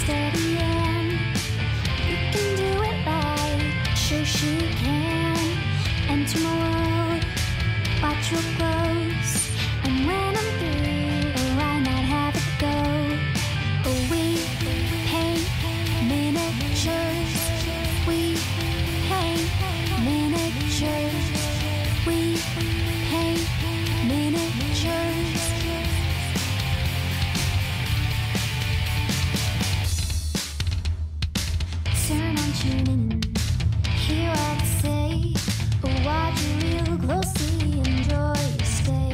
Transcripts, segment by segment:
steady and you can do it right. Shoshie can enter my world, watch real close, and when I'm through, why not have it go? Oh, we paint miniatures, we paint miniatures, we paint miniatures. Turn on tuning, hear what I say, but watch it real closely, enjoy your stay.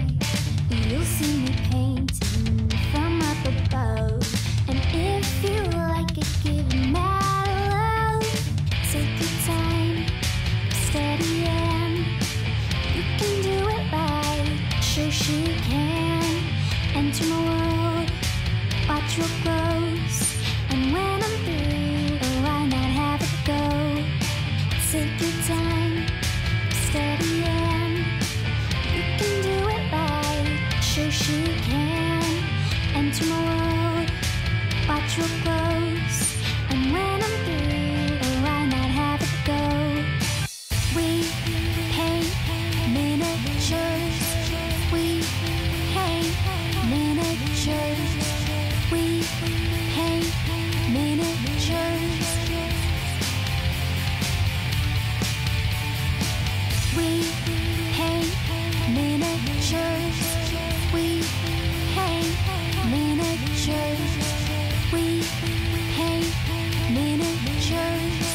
You'll see me painting from up above, and if you like it, give it mad love. Take your time, steady and you can do it right. Shoshie can enter my world, watch real close, and when I'm through, why not have it go? Take your time, steady and you can do it right. Shoshie can enter my world, watch real close, and when I'm through, why not have it go? We paint miniatures, we paint miniatures, we paint miniatures, we paint miniatures, we paint miniatures, we paint miniatures.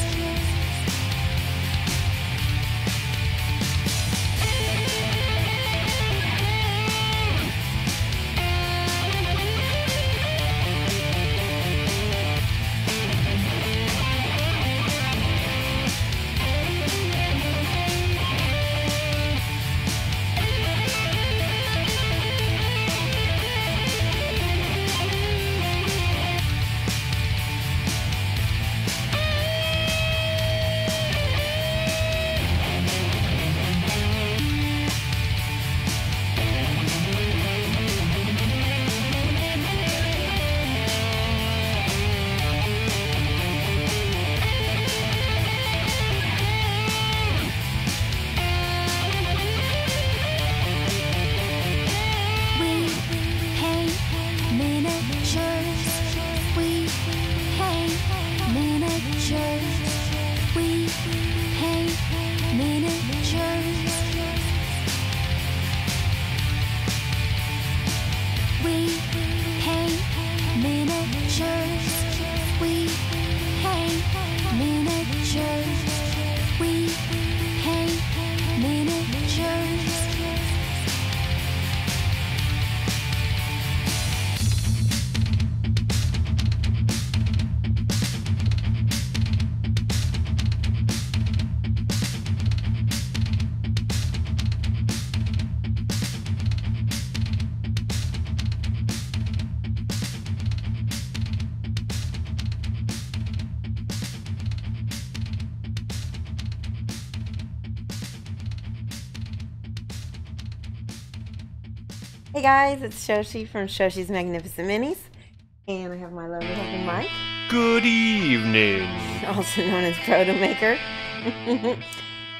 Hey guys, it's Shoshie from Shoshie's Magnificent Minis, and I have my lovely husband Mike, Good evening. also known as Proto Maker.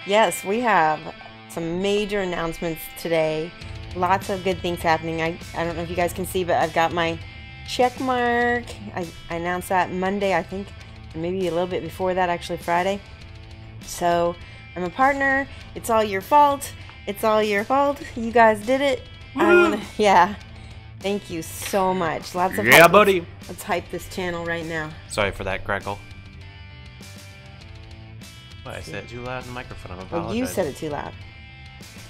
Yes, we have some major announcements today. Lots of good things happening. I don't know if you guys can see, but I've got my check mark. I announced that Monday, I think, maybe a little bit before that, actually Friday. So I'm a partner. It's all your fault. It's all your fault. You guys did it. Yeah. Thank you so much. Lots of hype. Buddy. Let's hype this channel right now. Sorry for that crackle. What, I said it too loud in the microphone. I apologize. Well, you said it too loud.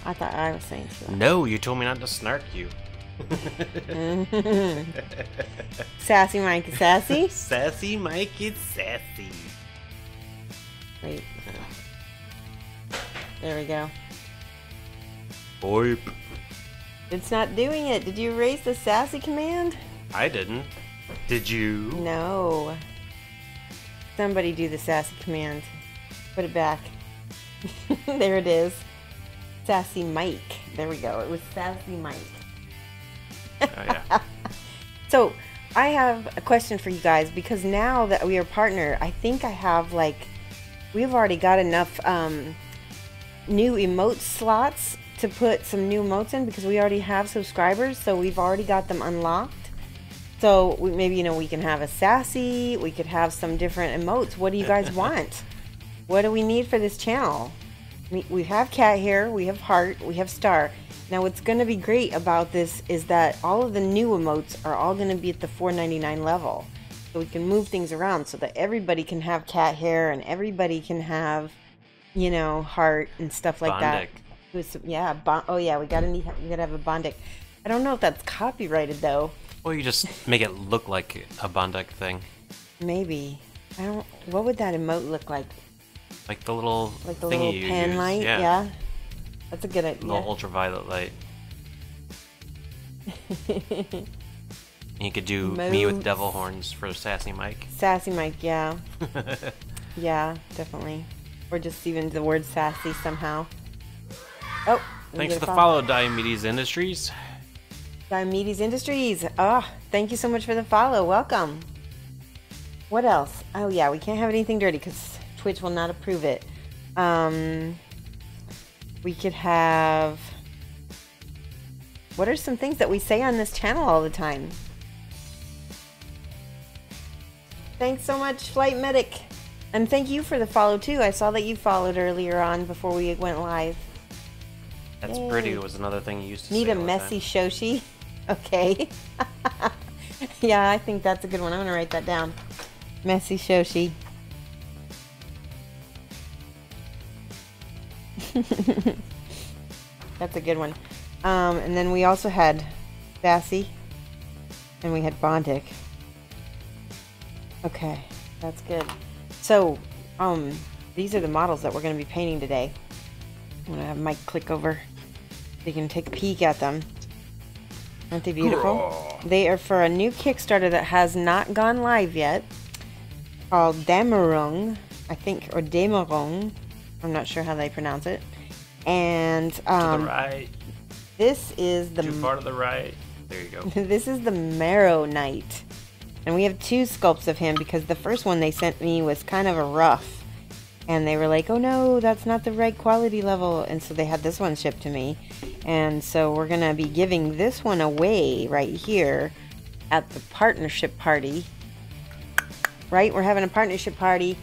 I thought I was saying too loud. No, you told me not to snark you. Sassy Mike is sassy. Sassy Mike is sassy. Wait. There we go. Boip. It's not doing it. Did you erase the sassy command? I didn't. Did you? No. Somebody do the sassy command. Put it back. There it is. Sassy Mike. There we go. It was Sassy Mike. Oh, yeah. So, I have a question for you guys, because now that we are partnered, I think I have we've already got enough new emote slots to put some new emotes in, because we already have subscribers, so we've already got them unlocked. So maybe, we can have a sassy, we could have some different emotes. What do you guys want? What do we need for this channel? We have cat hair, we have heart, we have star. Now what's going to be great about this is that all of the new emotes are all going to be at the $4.99 level. So we can move things around so that everybody can have cat hair and everybody can have, heart and stuff like that. Yeah, oh yeah, we gotta have a Bondic. I don't know if that's copyrighted though. Or you just make it look like a Bondic thing. Maybe. What would that emote look like? Like the little little pan light? Yeah. That's a good idea. Little ultraviolet light. You could do me with devil horns for Sassy Mike. Sassy Mike, yeah. Yeah, definitely. Or just even the word sassy somehow. Oh, thanks for the follow, Diomede Industries. Diomedes Industries. Oh, thank you so much for the follow. Welcome. What else? Oh yeah, we can't have anything dirty because Twitch will not approve it. We could have... What are some things that we say on this channel all the time? Thanks so much, Flight Medic. And thank you for the follow too. I saw that you followed earlier on before we went live. That's Yay. pretty was another thing you used to Need say a messy Shoshie? Okay. Yeah, I think that's a good one. I'm going to write that down. Messy Shoshie. That's a good one. And then we also had Sassy. And we had Bondic. Okay, that's good. So, these are the models that we're going to be painting today. I'm going to have Mike click over so you can take a peek at them. Aren't they beautiful? They are for a new Kickstarter that has not gone live yet, called Dammerung, I think, or Dammerung. I'm not sure how they pronounce it. And to the right. This is the too far to the right. There you go. This is the Marrow Knight, and we have two sculpts of him because the first one they sent me was kind of a rough, and they were like, "Oh no, that's not the right quality level," and so they had this one shipped to me. And so we're going to be giving this one away right here at the partnership party. Right? We're having a partnership party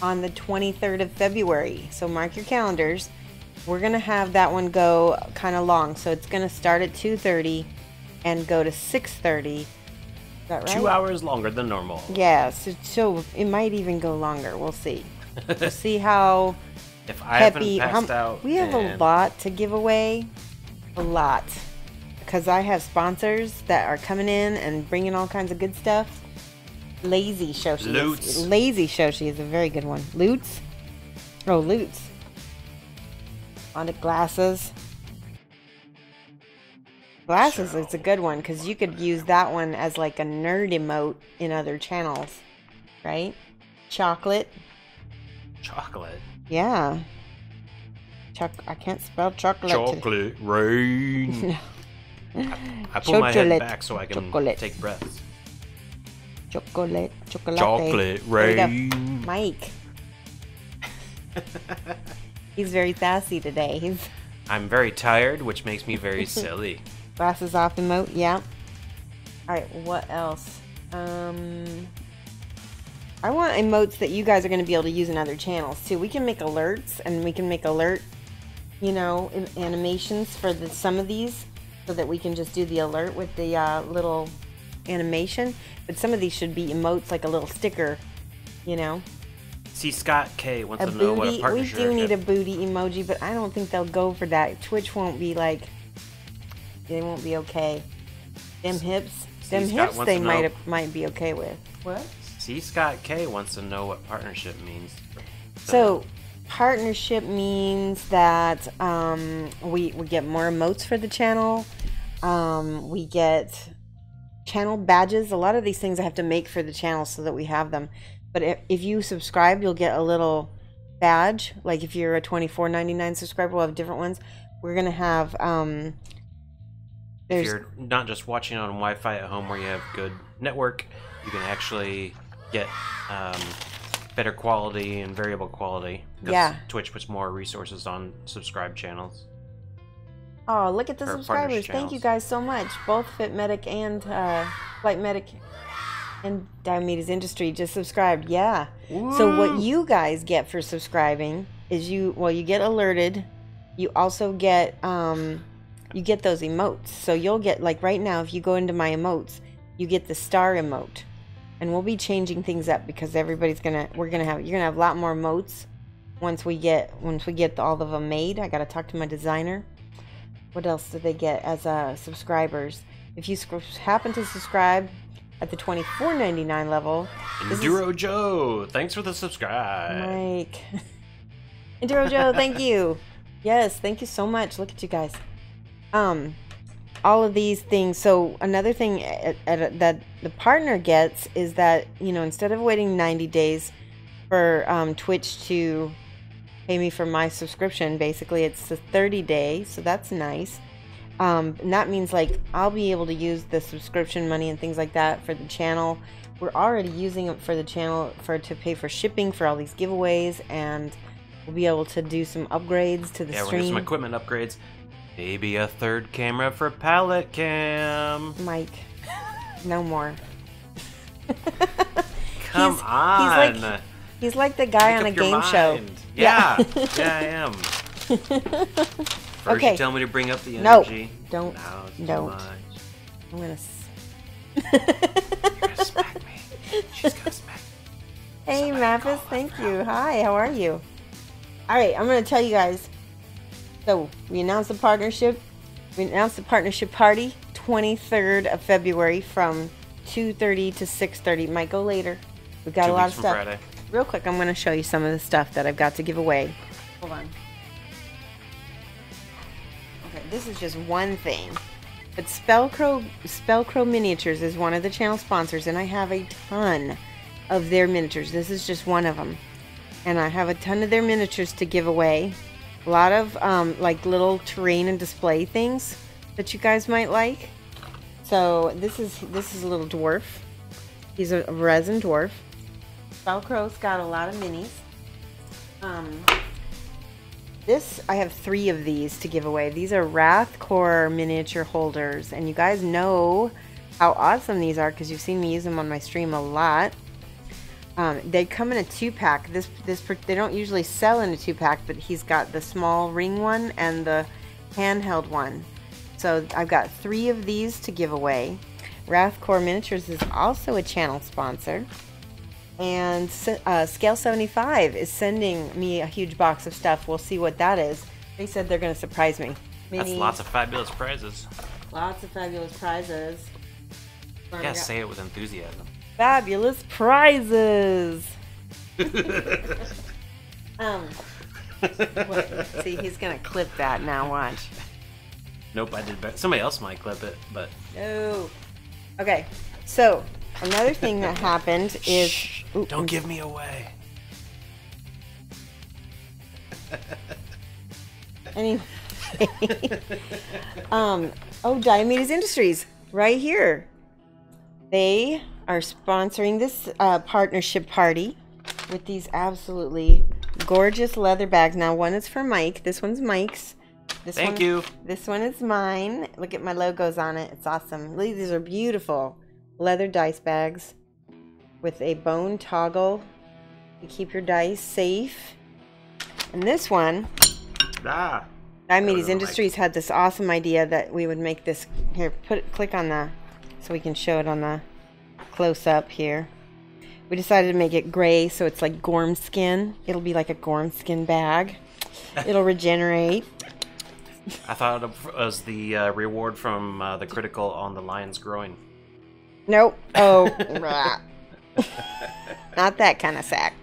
on the 23rd of February. So mark your calendars. We're going to have that one go kind of long. So it's going to start at 2:30 and go to 6:30. Is that right? 2 hours longer than normal. Yeah, so it might even go longer. We'll see. We'll see how if I happy. haven't passed out. We have a lot to give away. A lot, because I have sponsors that are coming in and bringing all kinds of good stuff. Lazy Shoshie. Lazy Shoshie is a very good one. Loots. Oh, Loots. Bondic glasses. Glasses is a good one because you could use that one as like a nerd emote in other channels, right? Chocolate. Chocolate. Yeah. I can't spell chocolate. Chocolate rain. I pull my head back so I can take breaths. Chocolate. Chocolate rain. Mike. He's very sassy today. I'm very tired, which makes me very silly. Glasses off emote, yeah. Alright, what else? I want emotes that you guys are going to be able to use in other channels too. We can make alerts, and we can make alert, animations for some of these, so that we can just do the alert with the little animation. But some of these should be emotes, like a little sticker, See, Scott K wants a to know booty. what a partnership. We do need a booty emoji, but I don't think they'll go for that. Twitch won't be like, they won't be okay. Them hips, they might be okay with. What? See, Scott K wants to know what partnership means. So, partnership means that we get more emotes for the channel. We get channel badges. A lot of these things I have to make for the channel so that we have them. But if you subscribe, you'll get a little badge. Like if you're a $24.99 subscriber, we'll have different ones. We're gonna have if you're not just watching on Wi-Fi at home where you have good network, you can actually get better quality and variable quality. Because Twitch puts more resources on subscribed channels. Oh, look at the subscribers. Thank you guys so much. Both Fit Medic and Flight Medic and Diomede's Industry just subscribed. Yeah. Woo. So what you guys get for subscribing is you get alerted. You also get you get those emotes. So you'll get, like right now, if you go into my emotes, you get the star emote. And we'll be changing things up because everybody's you're gonna have a lot more emotes once we get all of them made. I gotta talk to my designer. What else do they get as subscribers? If you happen to subscribe at the $24.99 level, Enduro Joe, thanks for the subscribe. Mike, Enduro Joe, thank you. Yes, thank you so much. Look at you guys. All of these things. So another thing that the partner gets is that, you know, instead of waiting 90 days for Twitch to pay me for my subscription, basically it's a 30-day, so that's nice. And that means, like, I'll be able to use the subscription money and things like that for the channel. We're already using it for the channel to pay for shipping for all these giveaways, and we'll be able to do some upgrades to the stream. Yeah, we're doing some equipment upgrades. Maybe a third camera for palette cam. Mike, no more. Come on. He's like the guy on a game show. Yeah, yeah, I am. First you tell me to bring up the energy. No, don't. I'm gonna. You're gonna smack me. She's gonna smack me. Hey, Mavis, thank you. Hi, how are you? All right, I'm gonna tell you guys. So we announced the partnership. We announced the partnership party 23rd of February from 2:30 to 6:30. Might go later. We've got a lot of stuff. Friday. Real quick, I'm going to show you some of the stuff that I've got to give away. Hold on. Okay, this is just one thing. But Spellcrow Miniatures is one of the channel sponsors, and I have a ton of their miniatures. This is just one of them. And I have a ton of their miniatures to give away. A lot of like little terrain and display things that you guys might like. So this is a little dwarf. He's a resin dwarf. Spellcrow's got a lot of minis. I have 3 of these to give away. These are Wrathcore miniature holders, and you guys know how awesome these are because you've seen me use them on my stream a lot. They come in a 2-pack. They don't usually sell in a 2-pack, but he's got the small ring one and the handheld one. So I've got 3 of these to give away. Wrathcore Miniatures is also a channel sponsor. And Scale 75 is sending me a huge box of stuff. We'll see what that is. They said they're going to surprise me. That's lots of fabulous prizes. Lots of fabulous prizes. You gotta say it with enthusiasm. Fabulous prizes. See, he's gonna clip that now. Watch. Nope, I did better. Somebody else might clip it, but no. Okay, so another thing that happened is. Shh, don't give me away. Anyway, Diomede's Industries right here. They are sponsoring this partnership party with these absolutely gorgeous leather bags. Now, one is for Mike. This one's Mike's. Thank you. This one is mine. Look at my logos on it. It's awesome. These are beautiful leather dice bags with a bone toggle to keep your dice safe. And this one, Diomede's Industries had this awesome idea that we would make this. Here, click on the, so we can show it on the close up here. We decided to make it gray, so it's like gorm skin. It'll be like a gorm skin bag. It'll regenerate. I thought it was the reward from the critical on the lion's groin. Nope. Oh, not that kind of sack.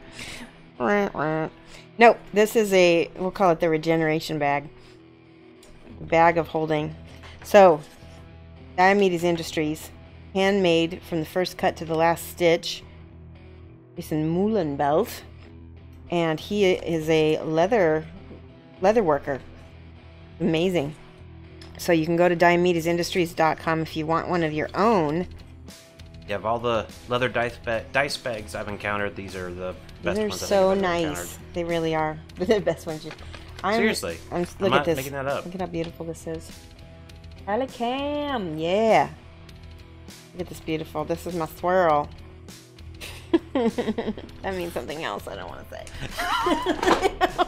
Nope. This is we'll call it the regeneration bag. Bag of holding. So, Diomede's Industries, handmade from the first cut to the last stitch. Jason Muhlenbelt, and he is a leather worker. Amazing. So you can go to diomedesindustries.com if you want one of your own. Yeah, of all the leather dice bags I've encountered, these are the best ones I've so ever nice. encountered. They really are. They're the best ones. Seriously. Look at this. Making that up. Look at how beautiful this is. Alicam, yeah. Look at this beautiful. This is my swirl. That means something else I don't want to say.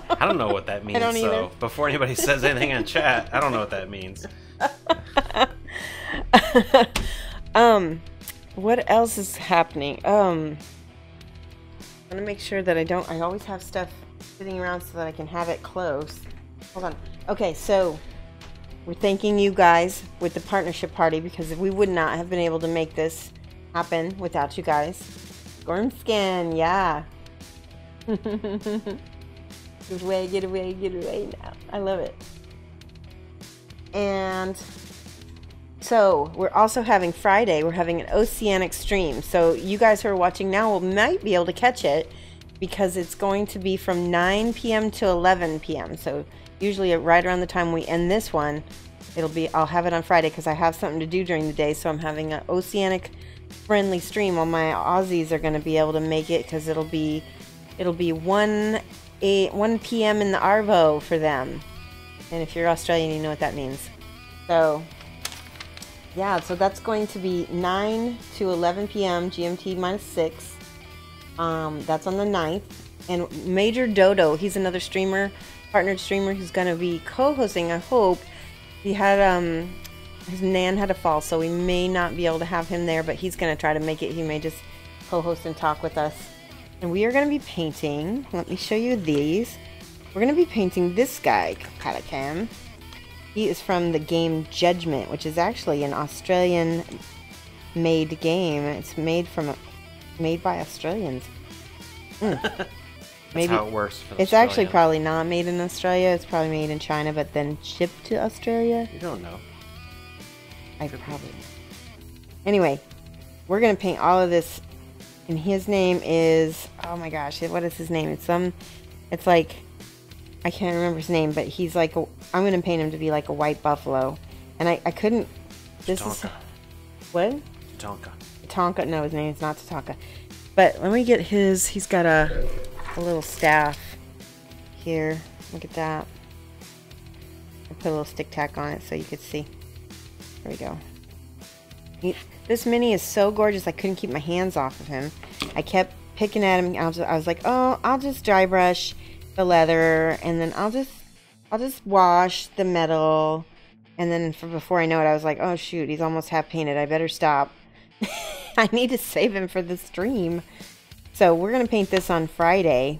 I don't know what that means. I don't either. So before anybody says anything in chat, I don't know what that means. What else is happening? I want to make sure that I always have stuff sitting around so that I can have it close. Hold on. Okay, so we're thanking you guys with the partnership party because we would not have been able to make this happen without you guys. Gorm skin, yeah. Get away now. I love it. And so we're also having Friday, we're having an oceanic stream. So you guys who are watching now might be able to catch it because it's going to be from 9 p.m. to 11 p.m. So usually right around the time we end this one, I'll have it on Friday because I have something to do during the day. So I'm having an oceanic friendly stream. All my Aussies are going to be able to make it because it'll be 1 p.m. in the Arvo for them. And if you're Australian, you know what that means. So yeah, so that's going to be 9 to 11 p.m. GMT minus 6. That's on the 9th. And Major Dodo, he's another streamer, partnered streamer who's going to be co-hosting, I hope. He had, his nan had a fall, so we may not be able to have him there, but he's going to try to make it. He may just co-host and talk with us. And we are going to be painting, let me show you these. We're going to be painting this guy, Kalikam. He is from the game Judgment, which is actually an Australian-made game. It's made by Australians. Maybe how it works for the it's actually probably not made in Australia. It's probably made in China, but then shipped to Australia. You don't know. I probably. Anyway, we're gonna paint all of this, and his name is, oh my gosh, what is his name? It's like, I can't remember his name, but he's like, I'm gonna paint him to be like a white buffalo, and I couldn't. This Tatanka. is what? Tatanka. No, his name is not Tatanka. But let me get his. He's got a little staff here. Look at that. I put a little stick tack on it so you could see. There we go. This mini is so gorgeous. I couldn't keep my hands off of him. I kept picking at him. I was like, oh, I'll just dry brush the leather, and then I'll just wash the metal. And then before I know it, I was like, oh shoot, he's almost half painted. I better stop. I need to save him for the stream. So we're going to paint this on Friday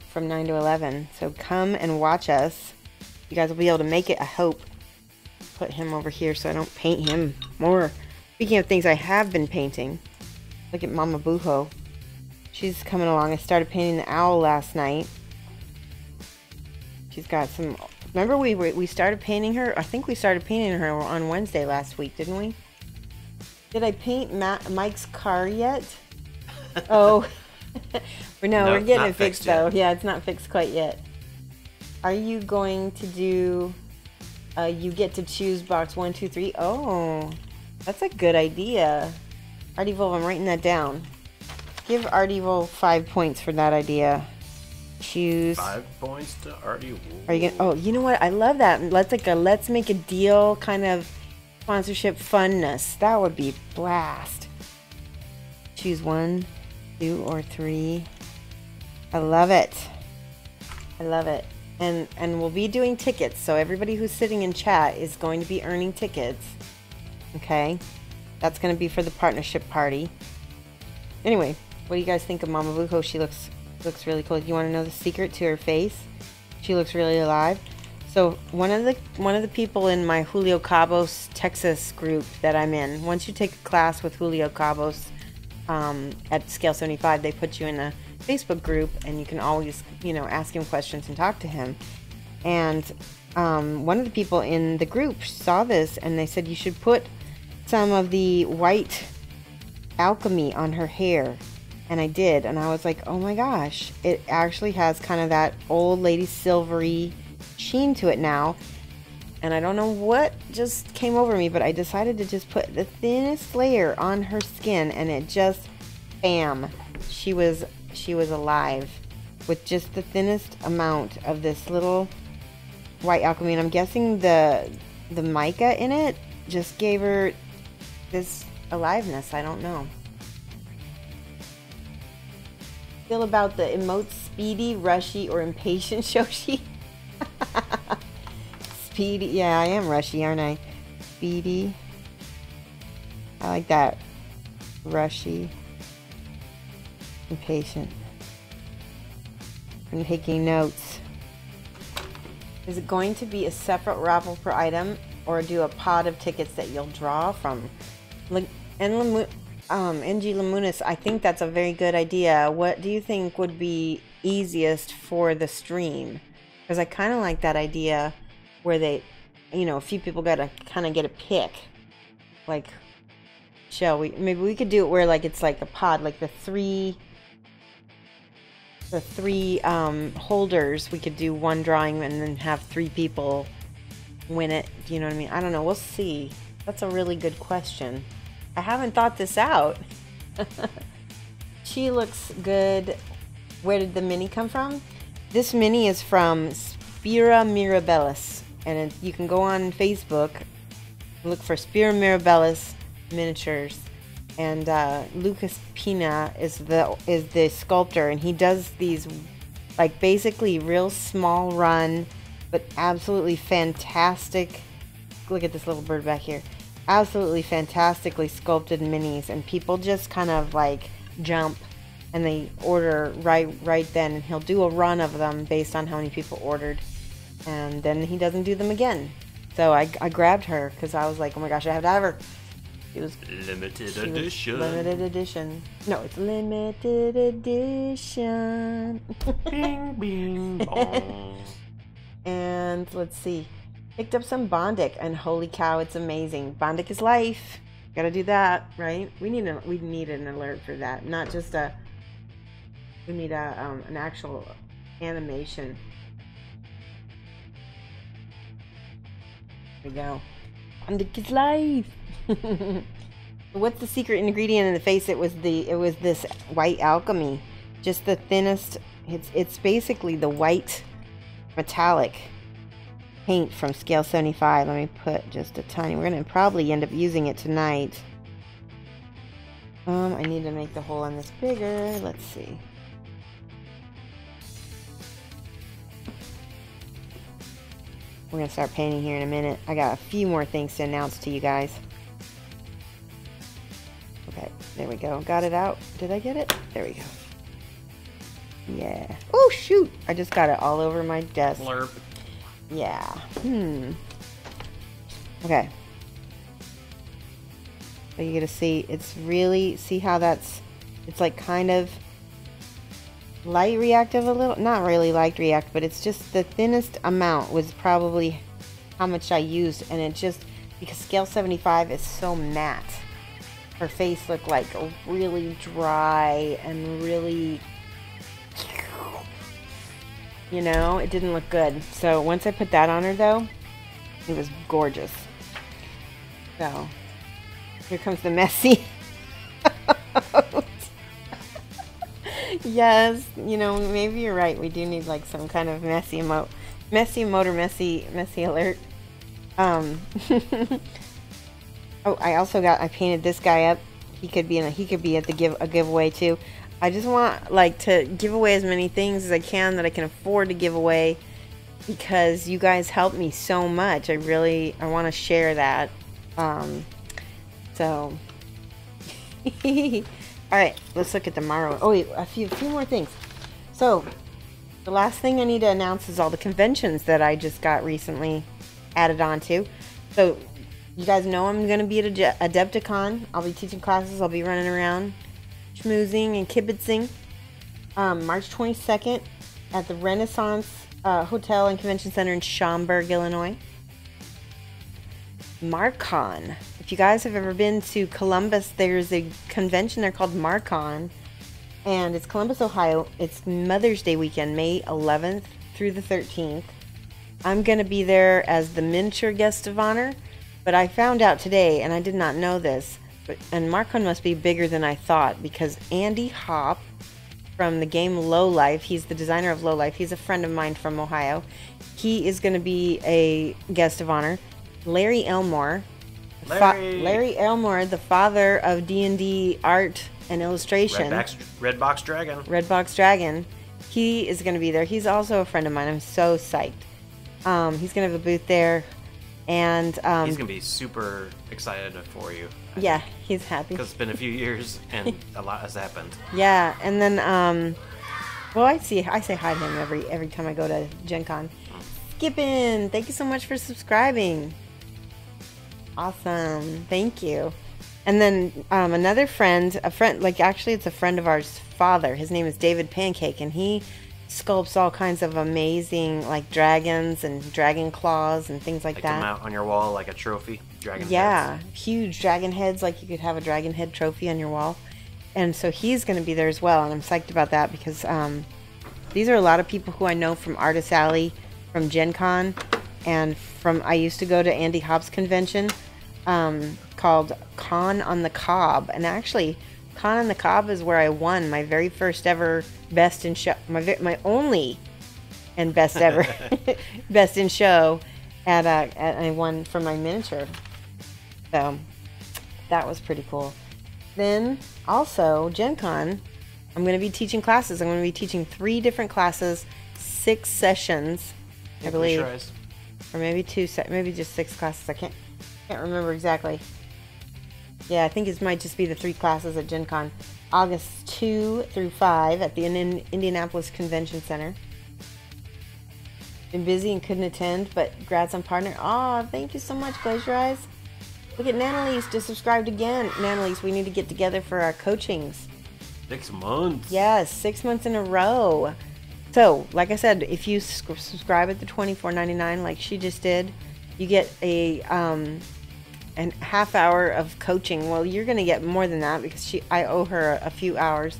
from 9 to 11. So come and watch us. You guys will be able to make it, I hope. Put him over here so I don't paint him more. Speaking of things I have been painting, look at Mama Booho. She's coming along. I started painting the owl last night. She's got some... Remember we started painting her? I think we started painting her on Wednesday last week, didn't we? Did I paint Mike's car yet? Oh... No, we're getting it fixed though. Yeah, it's not fixed quite yet. Are you going to do you get to choose box 1, 2, 3? Oh, that's a good idea. Artivol, I'm writing that down. Give Artivol 5 points for that idea. Choose 5 points to Artivol. Are you gonna, oh, you know what? I love that. Let's make a deal kind of sponsorship funness. That would be blast. Choose 1, 2, or 3. I love it. I love it. And we'll be doing tickets, so everybody who's sitting in chat is going to be earning tickets. Okay? That's going to be for the partnership party. Anyway, what do you guys think of Mama Bujo? She looks really cool. You want to know the secret to her face? She looks really alive. So one of the people in my Julio Cabos Texas group that I'm in, once you take a class with Julio Cabos at Scale 75, they put you in a Facebook group, and you can always, ask him questions and talk to him. And one of the people in the group saw this, and they said you should put some of the white alchemy on her hair. And I did, and I was like, oh my gosh, it actually has kind of that old lady silvery sheen to it now. And I don't know what just came over me, but I decided to just put the thinnest layer on her skin, and it just, bam, she was alive with just the thinnest amount of this little white alchemy. And I'm guessing the mica in it just gave her this aliveness. I don't know. Feel about the emotes speedy, rushy, or impatient, Shoshie? Speedy. Yeah, I am rushy, aren't I? Speedy. I like that. Rushy. Impatient. I'm taking notes. Is it going to be a separate raffle per item, or do a pot of tickets that you'll draw from? NG Lamunis, I think that's a very good idea. What do you think would be easiest for the stream? Because I kind of like that idea where they, you know, a few people got to kind of get a pick. Like, maybe we could do it where like it's like a pod, like the three holders. We could do one drawing and then have 3 people win it. Do you know what I mean? I don't know. We'll see. That's a really good question. I haven't thought this out. She looks good. Where did the mini come from? This mini is from Spira Mirabilis, and you can go on Facebook, look for Spira Mirabilis miniatures, and Lucas Pina is the sculptor, and he does these like basically real small run, but absolutely fantastic. Look at this little bird back here. Absolutely fantastically sculpted minis, and people just kind of like jump and they order right then, and he'll do a run of them based on how many people ordered, and then he doesn't do them again. So I grabbed her because I was like, oh my gosh, I have to have her. It was limited edition. Limited edition. No, it's limited edition. Bing, bing, bong. And let's see. Picked up some Bondic, and holy cow, it's amazing. Bondic is life. Gotta do that, right? We need an alert for that. Not just we need an actual animation. There we go. Bondic is life. What's the secret ingredient in the face? It was this white alchemy. Just the thinnest. It's basically the white metallic paint from scale 75. Let me put just a tiny. We're gonna probably end up using it tonight. I need to make the hole on this bigger. Let's see. We're gonna start painting here in a minute. I got a few more things to announce to you guys. Okay, there we go. Got it out. Did I get it? There we go. Yeah. Oh shoot! I just got it all over my desk. Blurp. Yeah. Okay. So you get to see, it's really, see how it's like kind of light reactive a little, not really light react, but it's just the thinnest amount was probably how much I used, and it just, because scale 75 is so matte, her face looked like really dry and really, you know, it didn't look good. So once I put that on her though, it was gorgeous. So here comes the messy. Yes, you know, maybe you're right. We do need like some kind of messy emote or messy alert. Oh, I painted this guy up. He could be at a giveaway too. I just want like to give away as many things as I can that I can afford to give away, because you guys help me so much. I want to share that. So all right, let's look at the Marrow. Oh wait, a few more things. So the last thing I need to announce is all the conventions that I just got recently added on to. So you guys know I'm going to be at Adepticon. I'll be teaching classes. I'll be running around schmoozing and kibitzing. March 22nd at the Renaissance Hotel and Convention Center in Schaumburg, Illinois. Marcon. If you guys have ever been to Columbus, there's a convention there called Marcon, and it's Columbus, Ohio. It's Mother's Day weekend, May 11th through the 13th. I'm going to be there as the miniature guest of honor, but I found out today, and I did not know this, and Marcon must be bigger than I thought, because Andy Hop from the game Low Life, he's the designer of Low Life, he's a friend of mine from Ohio. He is going to be a guest of honor. Larry Elmore, Larry Elmore, the father of D&D art and illustration. Red Box Dragon. Red Box Dragon. He is going to be there. He's also a friend of mine. I'm so psyched. He's going to have a booth there. And he's going to be super excited for you. Yeah, he's happy. Because it's been a few years and a lot has happened. Yeah, and then, well, I say hi to him every time I go to Gen Con. Skippin', thank you so much for subscribing. Awesome, thank you. And then another friend, actually it's a friend of ours' father. His name is David Pancake, and he sculpts all kinds of amazing, like, dragons and dragon claws and things like that. Come out on your wall like a trophy, dragon heads. Heads. Huge dragon heads, like you could have a dragon head trophy on your wall. And so he's going to be there as well, and I'm psyched about that because these are a lot of people who I know from Artist Alley, from Gen Con, and from, I used to go to Andy Hop's convention called Con on the Cob, and actually Con on the Cob is where I won my very first ever best in show, my only and best ever best in show at I won for my miniature, so that was pretty cool. Then also Gen Con, I'm going to be teaching classes. I'm going to be teaching 3 different classes, 6 sessions, I believe, or maybe maybe just 6 classes. I can't remember exactly. Yeah, I think it might just be the 3 classes at Gen Con. August 2 through 5 at the Indianapolis Convention Center. Been busy and couldn't attend, but congrats on partner. Aw, thank you so much, Glacier Eyes. Look at Nanalise just subscribed again. Nanalise, we need to get together for our coachings. 6 months. Yes, 6 months in a row. So, like I said, if you subscribe at the $24.99 like she just did, you get a half hour of coaching. Well, you're going to get more than that because I owe her a few hours.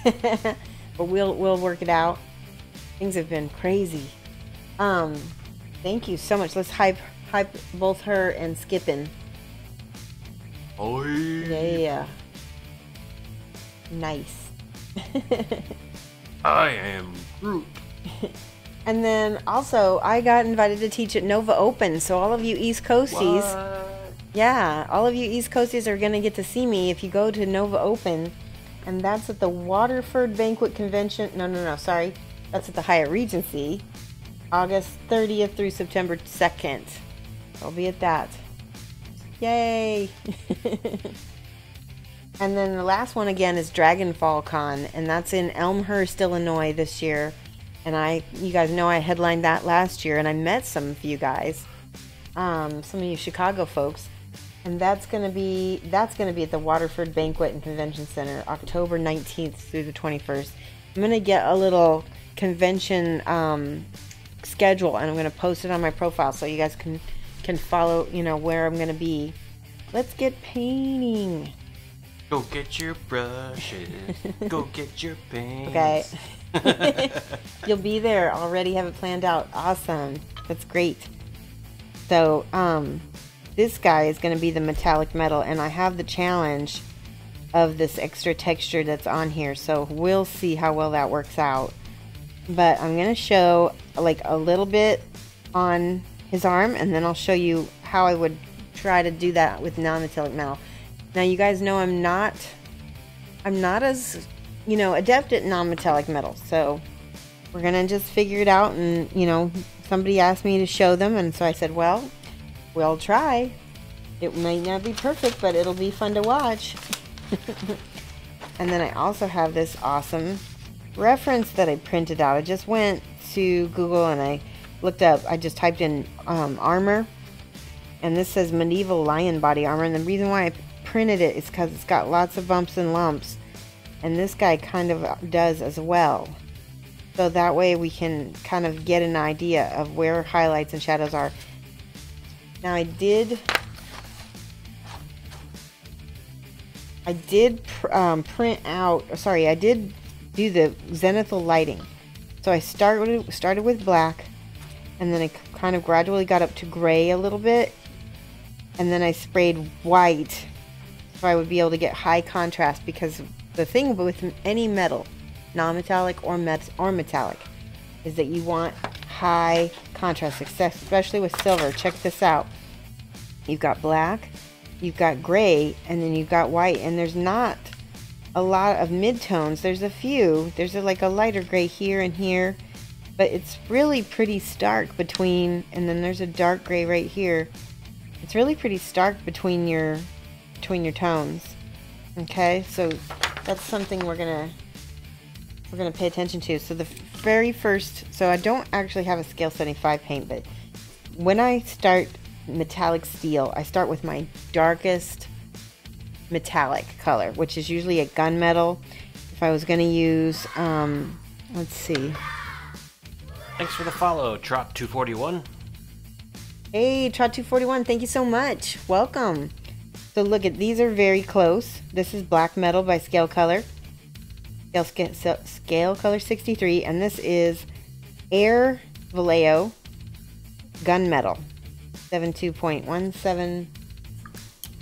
But we'll work it out. Things have been crazy. Thank you so much. Let's hype both her and Skippin'. Oi. Yeah. Nice. I am Groot. And then also, I got invited to teach at Nova Open, so all of you East Coasties, yeah, all of you East Coasties are going to get to see me if you go to Nova Open, and that's at the Waterford Banquet Convention, no, sorry, that's at the Hyatt Regency, August 30th through September 2nd. I'll be at that. Yay! And then the last one again is Dragonfall Con, and that's in Elmhurst, Illinois this year. And you guys know I headlined that last year, and I met some of you guys, some of you Chicago folks, and that's gonna be at the Waterford Banquet and Convention Center, October 19th through the 21st. I'm gonna get a little convention schedule, and I'm gonna post it on my profile so you guys can follow, where I'm gonna be. Let's get painting. Go get your brushes. Go get your paints. Okay. You'll be there. Already have it planned out. Awesome. That's great. So, this guy is going to be the metallic metal, and I have the challenge of this extra texture that's on here, so we'll see how well that works out. But I'm going to show like a little bit on his arm, and then I'll show you how I would try to do that with non-metallic metal. Now, you guys know I'm not as, adept at non-metallic metal, so we're gonna just figure it out. And somebody asked me to show them, and so I said, well, we'll try. It might not be perfect, but it'll be fun to watch. And then I also have this awesome reference that I printed out. I just went to Google and I looked up, I just typed in armor, and this says medieval lion body armor, and the reason why I printed it is because it's got lots of bumps and lumps, and this guy kind of does as well, so that way we can kind of get an idea of where highlights and shadows are. Now I did print out, sorry, I did do the zenithal lighting. So I started with black, and then I kind of gradually got up to gray a little bit, and then I sprayed white so I would be able to get high contrast, because the thing with any metal, non-metallic or metallic, is that you want high contrast, especially with silver. Check this out. You've got black, you've got gray, and then you've got white, and there's not a lot of midtones. There's a few. There's like a lighter gray here and here, but it's really pretty stark between, and then there's a dark gray right here. It's really pretty stark between your tones. Okay, so that's something we're gonna pay attention to. So the very first, so I don't actually have a scale 75 paint, but when I start metallic steel, I start with my darkest metallic color, which is usually a gunmetal. If I was going to use, let's see. Thanks for the follow, Trot241. Hey, Trot241, thank you so much. Welcome. So look at, these are very close. This is Black Metal by Scale Color. Scale Color 63, and this is Air Vallejo Gunmetal 72.17,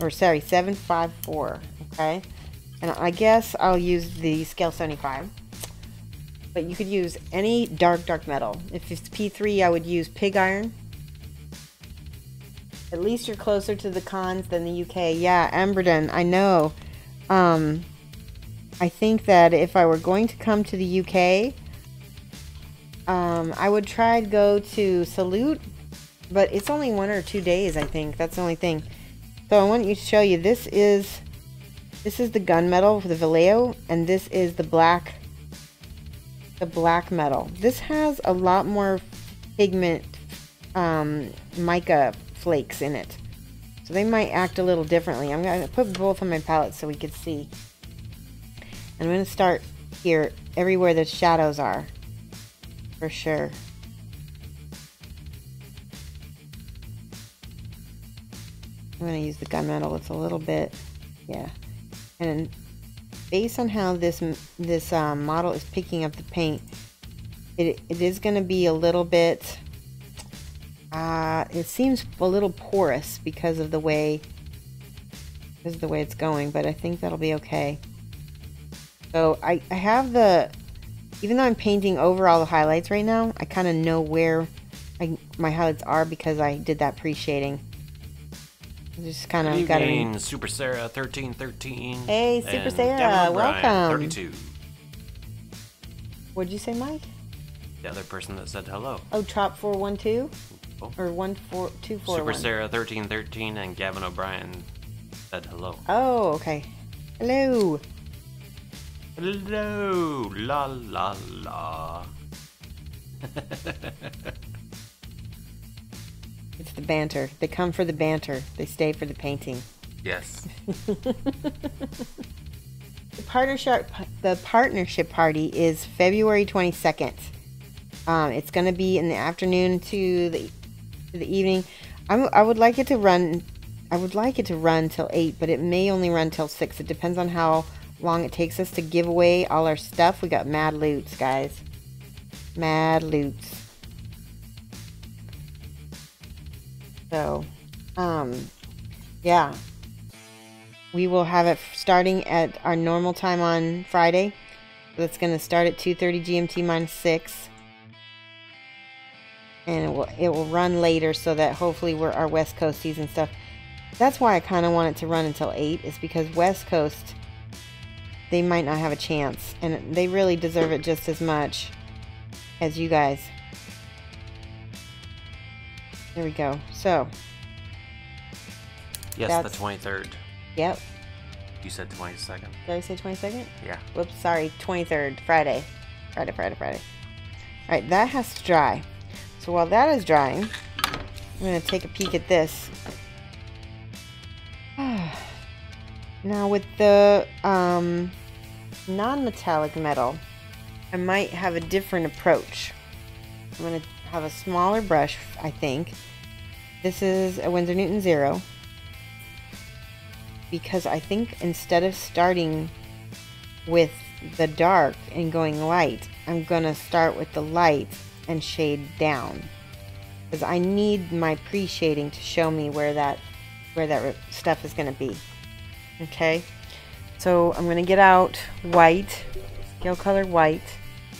or sorry, 754. Okay, and I guess I'll use the scale 75, but you could use any dark metal. If it's P3, I would use pig iron. At least you're closer to the cons than the UK. Yeah, Amberden, I know. I think that if I were going to come to the UK, I would try to go to Salute, but it's only 1 or 2 days, I think. That's the only thing. So I want you to show you, this is the gunmetal for the Vallejo, and this is the black metal. This has a lot more pigment, mica flakes in it, so they might act a little differently. I'm going to put both on my palette so we could see. I'm going to start here, everywhere the shadows are, for sure. I'm going to use the gunmetal. It's a little bit, yeah. And based on how this model is picking up the paint, it is going to be a little bit, it seems a little porous because of the way it's going, but I think that'll be okay. So I have even though I'm painting over all the highlights right now, I kind of know where my highlights are because I did that pre-shading. Just kind of got it. Super Sarah 1313. Hey, Super Sarah, welcome. 32. What'd you say, Mike? The other person that said hello. Oh, Trop 412 or 14241. Super Sarah 1313 and Gavin O'Brien said hello. Oh, okay. Hello. Hello, la la la. It's the banter. They come for the banter. They stay for the painting. Yes. The partnership party is February 22nd. It's going to be in the afternoon to the evening. I would like it to run. I would like it to run till 8, but it may only run till 6. It depends on how long it takes us to give away all our stuff. We got mad loots, guys. Mad loots. So, yeah. We will have it starting at our normal time on Friday. So it's going to start at 2:30 GMT minus 6. And it will run later so that hopefully our West Coasties and stuff. That's why I kind of want it to run until 8, is because West Coast, they might not have a chance, and they really deserve it just as much as you guys. There we go. So. Yes, the 23rd. Yep. You said 22nd. Did I say 22nd? Yeah. Whoops, sorry. 23rd. Friday. Friday. Alright, that has to dry. So while that is drying, I'm going to take a peek at this. Now with the non-metallic metal, I might have a different approach. I'm going to have a smaller brush, I think. This is a Winsor Newton 0. Because I think instead of starting with the dark and going light, I'm going to start with the light and shade down. because I need my pre-shading to show me where that stuff is going to be. Okay, so I'm going to get out white, scale color white.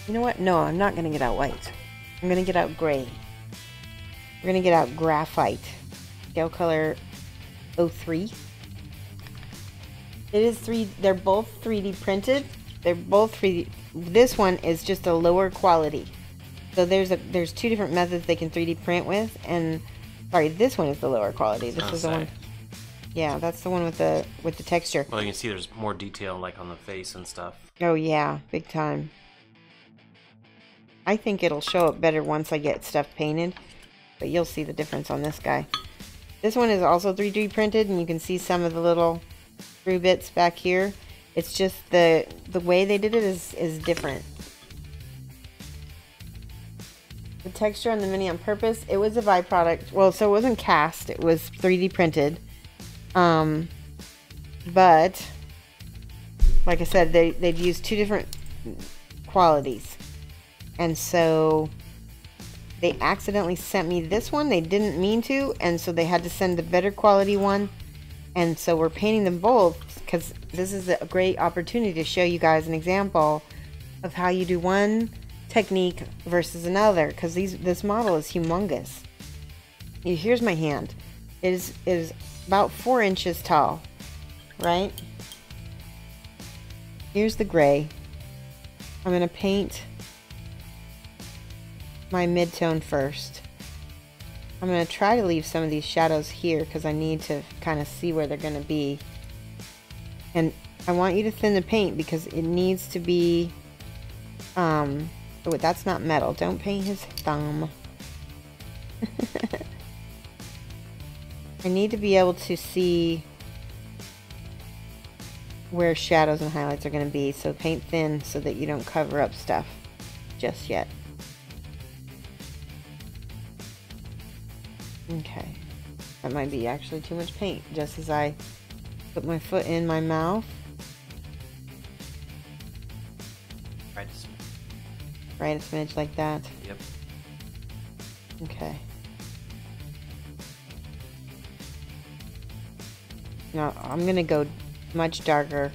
You know what? No, I'm not going to get out white. I'm going to get out gray. We're going to get out graphite, scale color 03. It is they're both 3D printed. They're both 3D. This one is just a lower quality. So there's two different methods they can 3D print with, and sorry, this one is the lower quality. This is the one. Yeah, that's the one with the texture. Well, you can see there's more detail, like on the face and stuff. Oh yeah, big time. I think it'll show up better once I get stuff painted, but you'll see the difference on this guy. This one is also 3D printed, and you can see some of the little screw bits back here. It's just the way they did it is different. The texture on the mini on purpose, it was a byproduct. Well, so it wasn't cast, it was 3D printed. But like I said, they've used two different qualities. And so they accidentally sent me this one. They didn't mean to, and so they had to send the better quality one. And so we're painting them both because this is a great opportunity to show you guys an example of how you do one technique versus another, because this model is humongous. Here's my hand. It is about 4 inches tall, right? Here's the gray. I'm going to paint my midtone first. I'm going to try to leave some of these shadows here because I need to kind of see where they're going to be. And I want you to thin the paint because it needs to be oh, that's not metal. Don't paint his thumb. I need to be able to see where shadows and highlights are going to be, so paint thin so that you don't cover up stuff just yet. Okay, that might be actually too much paint. Just as I put my foot in my mouth. Right a smidge like that. Yep. Okay. Now I'm gonna go much darker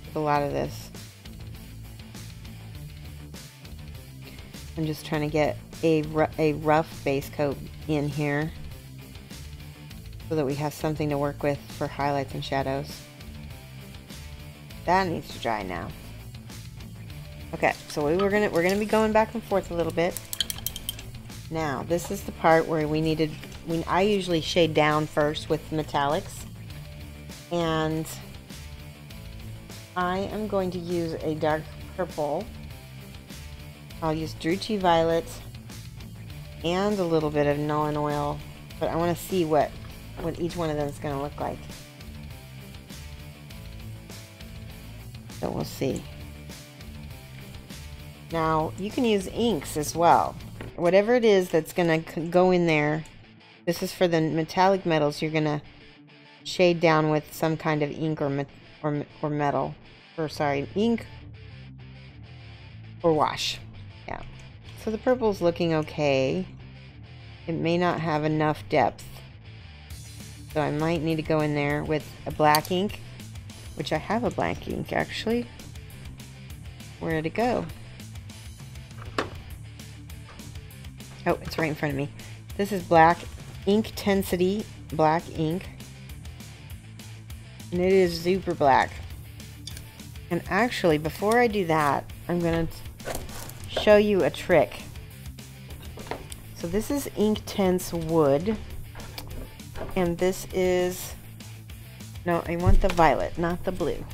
with a lot of this. I'm just trying to get a rough base coat in here so that we have something to work with for highlights and shadows. That needs to dry now. Okay, so we're gonna be going back and forth a little bit. Now this is the part where I usually shade down first with metallics, and I am going to use a dark purple. I'll use Druchii Violet and a little bit of Nuln Oil, but I want to see what each one of them is going to look like. So we'll see. Now you can use inks as well. Whatever it is that's going to go in there. This is for the metallic metals. You're going to shade down with some kind of ink or metal, or sorry, ink or wash. Yeah. So the purple's looking okay. It may not have enough depth, so I might need to go in there with a black ink, which I have a black ink actually. Where did it go? Oh, it's right in front of me. This is black ink Tensity black ink, and it is super black. And actually, before I do that, I'm gonna show you a trick. So this is Inktense Wood, and this is, no, I want the violet, not the blue.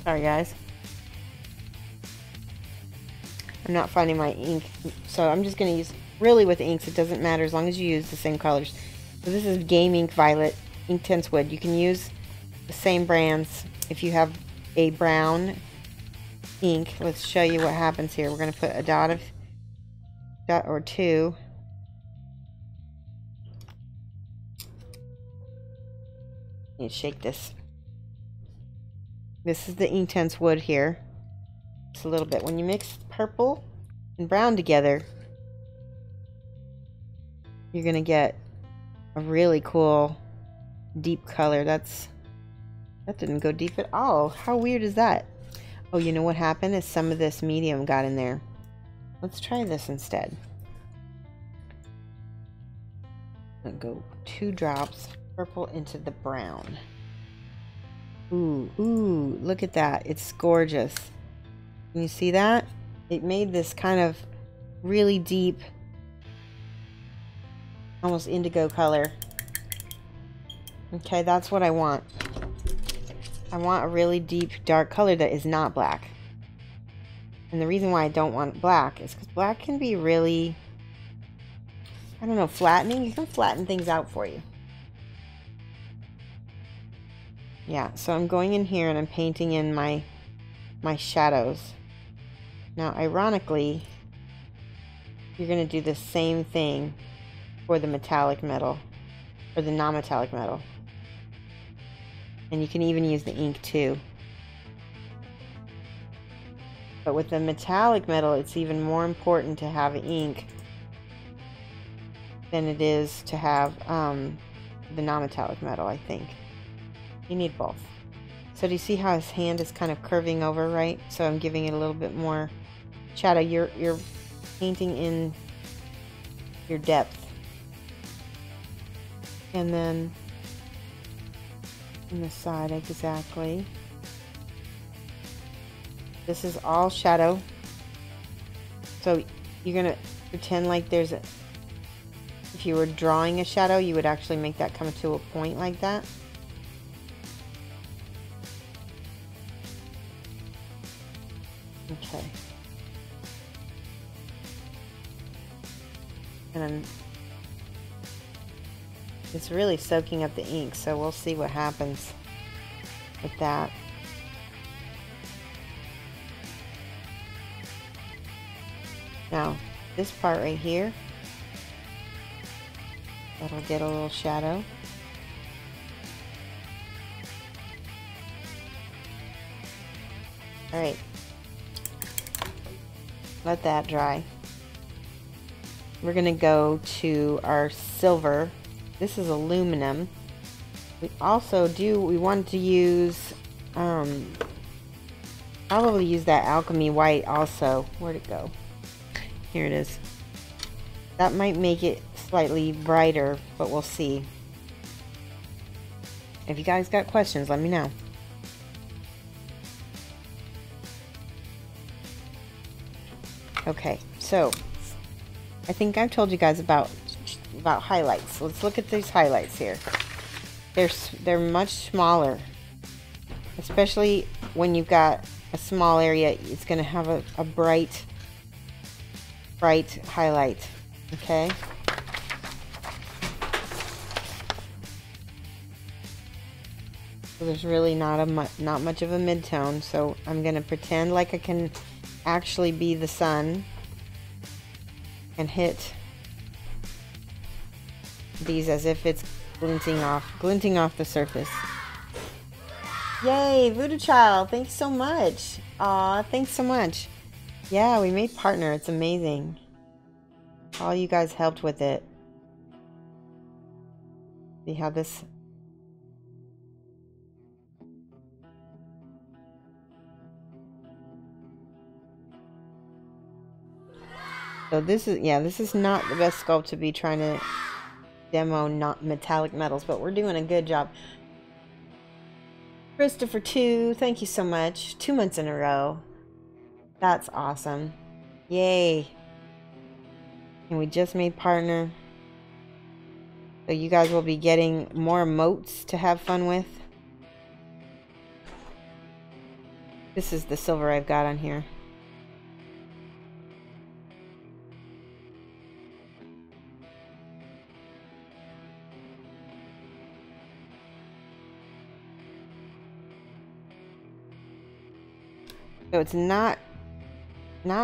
Sorry guys, I'm not finding my ink, so I'm just going to use, really with inks it doesn't matter as long as you use the same colors. So this is Game Ink Violet, Inktense Wood. You can use the same brands if you have a brown ink. Let's show you what happens here. We're going to put a dot or two. Let me shake this. This is the Inktense Wood here. just a little bit. When you mix purple and brown together, you're gonna get a really cool deep color. That didn't go deep at all. How weird is that? Oh, you know what happened is some of this medium got in there. Let's try this instead. I'm gonna go 2 drops purple into the brown. Ooh, ooh, look at that. It's gorgeous. Can you see that? It made this kind of really deep, almost indigo color. Okay, that's what I want. I want a really deep, dark color that is not black. And the reason why I don't want black is because black can be really, I don't know, flattening. You can flatten things out for you. Yeah, so I'm going in here and I'm painting in my shadows. Now, ironically, you're going to do the same thing for the metallic metal, or the non-metallic metal. And you can even use the ink too. But with the metallic metal, it's even more important to have ink than it is to have the non-metallic metal, I think. You need both. So do you see how his hand is kind of curving over, right? So I'm giving it a little bit more shadow. You're painting in your depth. And then in the side, exactly. This is all shadow. So you're gonna pretend like there's a, if you were drawing a shadow, you would actually make that come to a point like that. Okay. And then it's really soaking up the ink, so we'll see what happens with that. Now, this part right here, that'll get a little shadow. All right. Let that dry. We're gonna go to our silver. This is aluminum. We also we want to use, probably use that alchemy white also. Where'd it go? Here it is. That might make it slightly brighter, but we'll see. If you guys got questions, let me know. Okay, so I think I've told you guys about highlights. Let's look at these highlights here. They're much smaller, especially when you've got a small area. It's going to have a bright highlight. Okay. So there's really not much of a midtone. So I'm going to pretend like I can actually be the sun and hit these as if it's glinting off the surface. Yay, Voodoo Child, thank you so much. Aw, thanks so much. Yeah, we made partner. It's amazing. All you guys helped with it. See how this... So this is not the best sculpt to be trying to demo not metallic metals, but we're doing a good job. Christopher 2, thank you so much. 2 months in a row. That's awesome. Yay. And we just made partner. So you guys will be getting more emotes to have fun with. This is the silver I've got on here. So it's not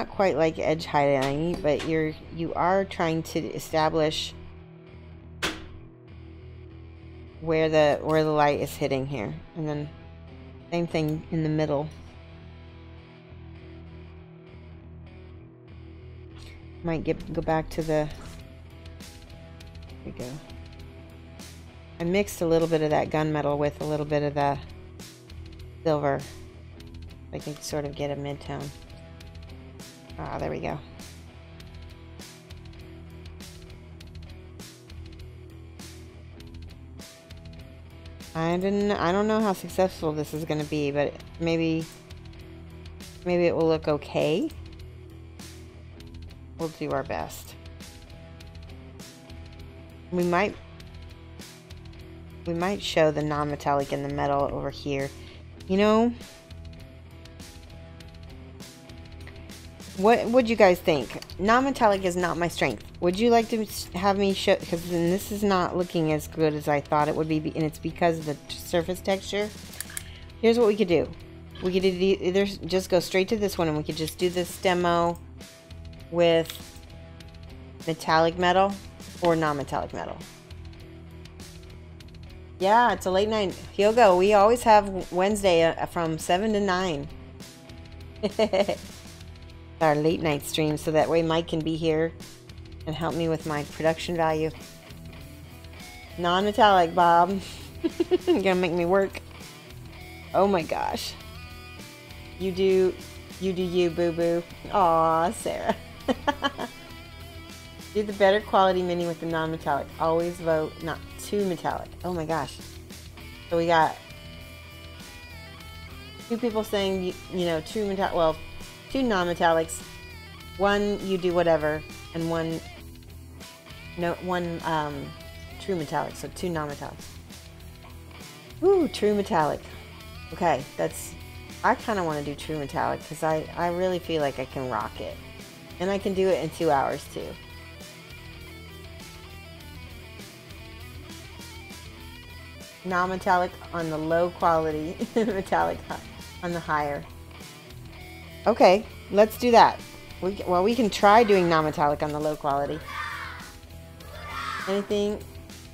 quite like edge highlighting, but you are trying to establish where the light is hitting here, and then same thing in the middle. Might go back to the... There we go. I mixed a little bit of that gunmetal with a little bit of the silver. I can sort of get a mid-tone. Ah, there we go. I don't know how successful this is going to be, but maybe it will look okay. We'll do our best. We might show the non-metallic and the metal over here. You know, what would you guys think? Non-metallic is not my strength. Would you like to have me show, because then this is not looking as good as I thought it would be, and it's because of the surface texture. Here's what we could do. We could either just go straight to this one, and we could just do this demo with metallic metal or non-metallic metal. Yeah, it's a late night. Hyogo, we always have Wednesday from 7 to 9. Our late night stream, so that way Mike can be here and help me with my production value. Non-metallic, Bob. You're gonna make me work. Oh my gosh. You do you, boo-boo. Aw, Sarah. Do the better quality mini with the non-metallic. Always vote not too metallic. Oh my gosh. So we got 2 people saying, you know, true metallic. Well, 2 non-metallics. 1 you do whatever, and 1 true metallic. So 2 non-metallics. Ooh, true metallic. Okay, I kind of want to do true metallic because I really feel like I can rock it, and I can do it in 2 hours too. Non-metallic on the low quality, metallic on the higher. Okay, let's do that. We can try doing non-metallic on the low quality. Anything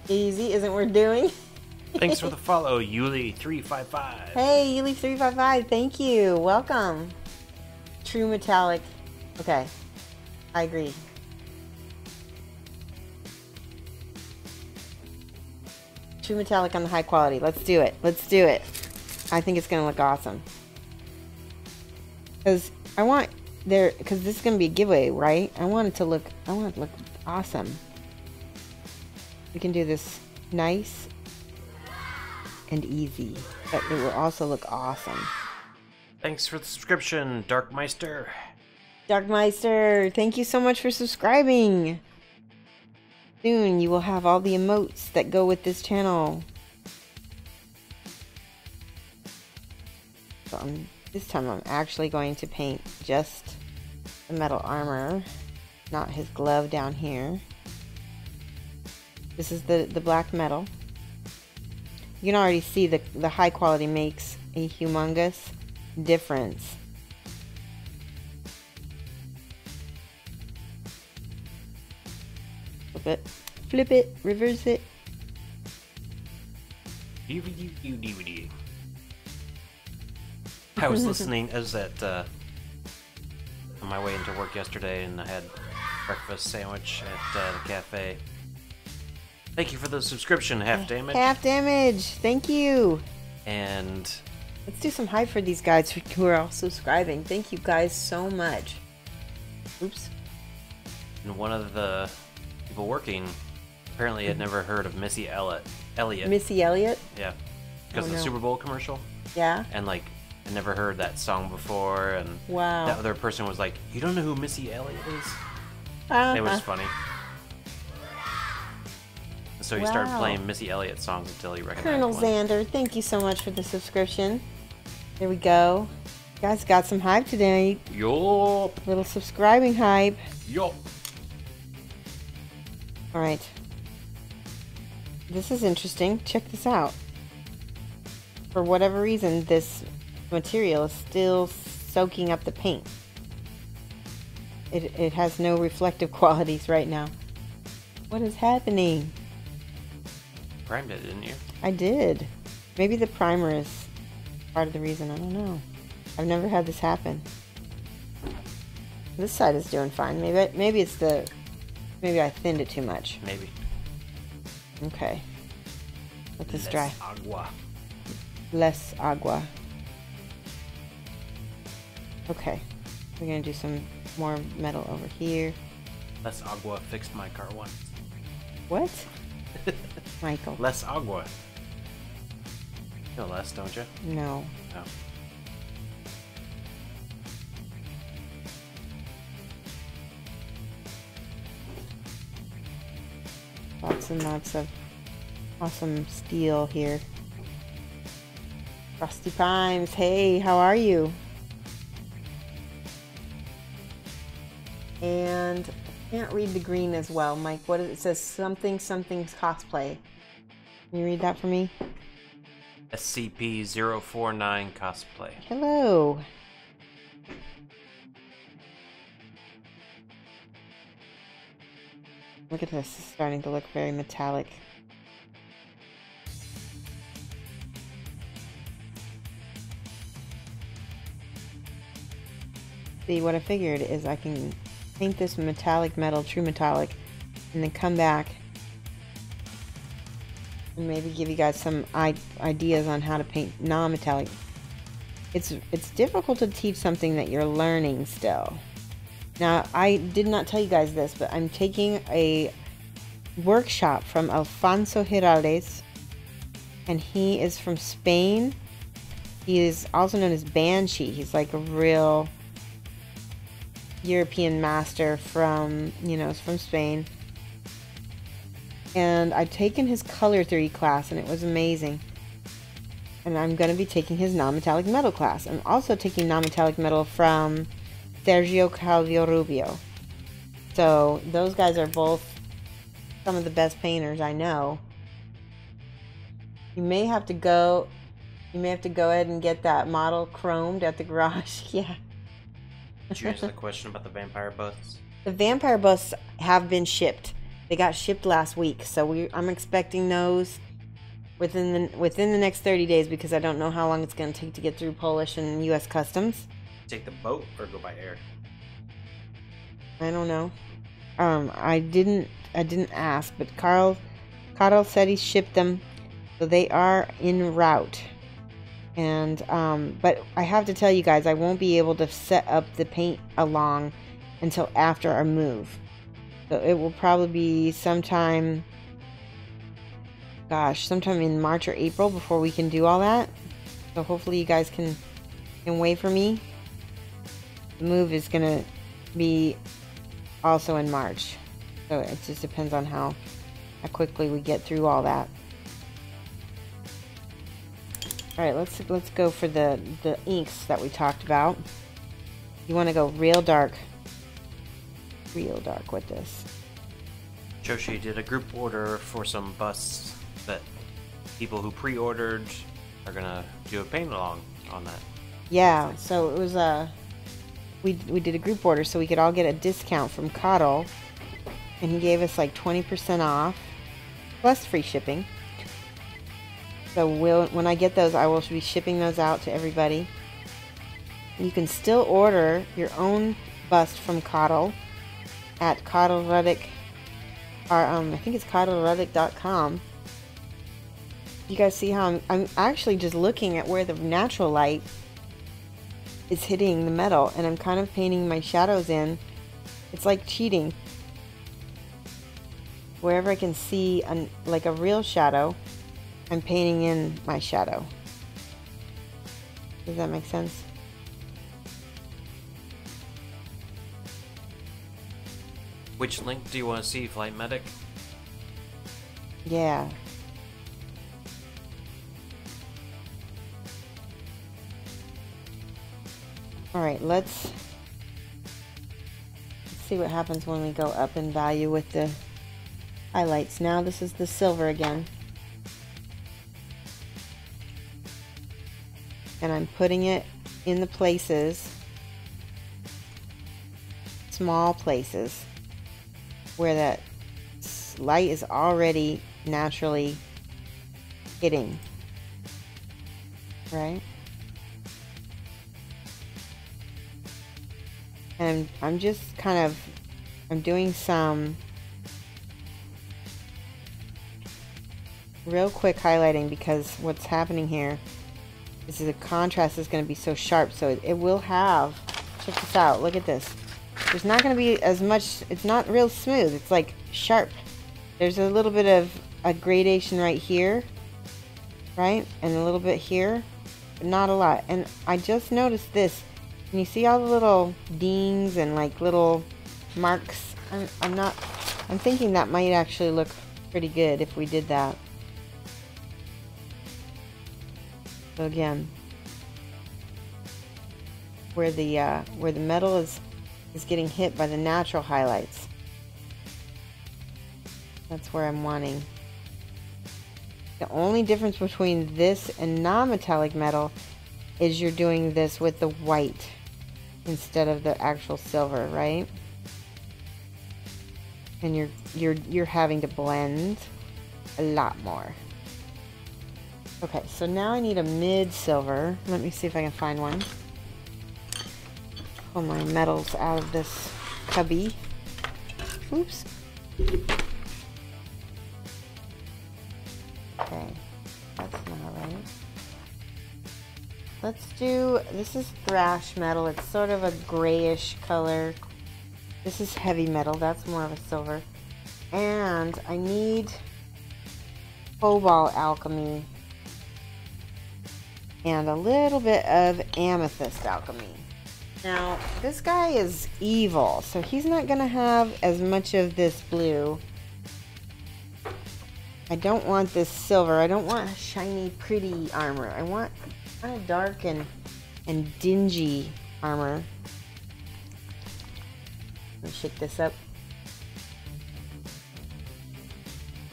easy isn't worth doing. Thanks for the follow, Yuli355. Hey, Yuli355, thank you. Welcome. True metallic. Okay, I agree. True metallic on the high quality. Let's do it. Let's do it. I think it's gonna look awesome. Because this is gonna be a giveaway, right? I want it to look awesome. We can do this nice and easy, but it will also look awesome. Thanks for the subscription, Darkmeister. Darkmeister, thank you so much for subscribing. Soon you will have all the emotes that go with this channel. So this time I'm actually going to paint just the metal armor, not his glove down here. This is the black metal. You can already see the high quality makes a humongous difference. Flip it, reverse it. DVD. I was listening. I was at on my way into work yesterday, and I had breakfast sandwich at the cafe. Thank you for the subscription, Half Damage. Half Damage, thank you. And let's do some hype for these guys who are all subscribing. Thank you guys so much. Oops. And one of the people working apparently had never heard of Missy Elliott. Missy Elliott? Yeah. Because of the Super Bowl commercial. Yeah. And like, I never heard that song before, and wow. That other person was like, "You don't know who Missy Elliott is?" It was funny. So he started playing Missy Elliott songs until he recognized Colonel one. Xander, thank you so much for the subscription. There we go. You guys got some hype today. Yup. Little subscribing hype. Yup. Alright. This is interesting. Check this out. For whatever reason, this material is still soaking up the paint. It has no reflective qualities right now. What is happening? Primed it, didn't you? I did. Maybe the primer is part of the reason. I don't know. I've never had this happen. This side is doing fine. Maybe it's the... Maybe I thinned it too much. Maybe. Okay. Let this dry. Agua. Less agua. Okay. We're gonna do some more metal over here. Less agua fixed my car once. What? Michael. Less agua. You know less, don't you? No. No. Lots and lots of awesome steel here. Frosty Pimes, hey, how are you? And I can't read the green as well, Mike. What is it? It says something cosplay. Can you read that for me? SCP-049 cosplay. Hello. Look at this. It's starting to look very metallic. See, what I figured is I can paint this metallic metal, true metallic, and then come back and maybe give you guys some ideas on how to paint non-metallic. It's difficult to teach something that you're learning still. Now, I did not tell you guys this, but I'm taking a workshop from Alfonso Giraldes, and he is from Spain. He is also known as Banshee. He's like a real European master from, from Spain. And I've taken his color theory class, and it was amazing. And I'm going to be taking his non-metallic metal class. I'm also taking non-metallic metal from Sergio Calvillo Rubio. So those guys are both some of the best painters I know. You may have to go ahead and get that model chromed at the garage. Yeah. Did you answer the question about the vampire busts? The vampire busts have been shipped. They got shipped last week, so I'm expecting those within the next 30 days, because I don't know how long it's going to take to get through Polish and U.S. customs. Take the boat or go by air? I don't know. I didn't ask, but Carl said he shipped them, so they are en route. And but I have to tell you guys, I won't be able to set up the paint along until after our move. So it will probably be sometime in March or April before we can do all that. So hopefully you guys can wait for me. The move is gonna be also in March, so it just depends on how quickly we get through all that. All right, let's go for the inks that we talked about. You want to go real dark with this. Shoshie did a group order for some busts that people who pre-ordered are gonna do a paint along on that. Yeah, so it was we did a group order so we could all get a discount from Coddle, and he gave us like 20% off plus free shipping. So when I get those, I will be shipping those out to everybody. You can still order your own bust from Coddle at Coddle Ruddick, or I think it's CoddleRuddick.com. You guys see how I'm actually just looking at where the natural light is hitting the metal, and I'm kind of painting my shadows in. It's like cheating. Wherever I can see like a real shadow, I'm painting in my shadow. Does that make sense? Which link do you want to see, Flight Medic? Yeah. Alright, let's see what happens when we go up in value with the highlights. Now this is the silver again. And I'm putting it in the places, small places, where that light is already naturally hitting. Right? And I'm just kind of, I'm doing some real quick highlighting because what's happening here is the contrast is going to be so sharp. So it will have, check this out, look at this. There's not going to be as much, it's not real smooth. It's like sharp. There's a little bit of a gradation right here, right? And a little bit here, but not a lot. And I just noticed this. Can you see all the little dings and like little marks? I'm thinking that might actually look pretty good if we did that. So again, where the metal is getting hit by the natural highlights. That's where I'm wanting. The only difference between this and non-metallic metal is you're doing this with the white instead of the actual silver, right? And you're having to blend a lot more. Okay, so now I need a mid silver. Let me see if I can find one. Pull my metals out of this cubby. Oops. Okay, that's not right. Let's do, this is thrash metal. It's sort of a grayish color. This is heavy metal. That's more of a silver. And I need cobalt alchemy and a little bit of amethyst alchemy. Now, this guy is evil, so he's not going to have as much of this blue. I don't want this silver. I don't want shiny, pretty armor. I want kind of dark and dingy armor. Let me shake this up.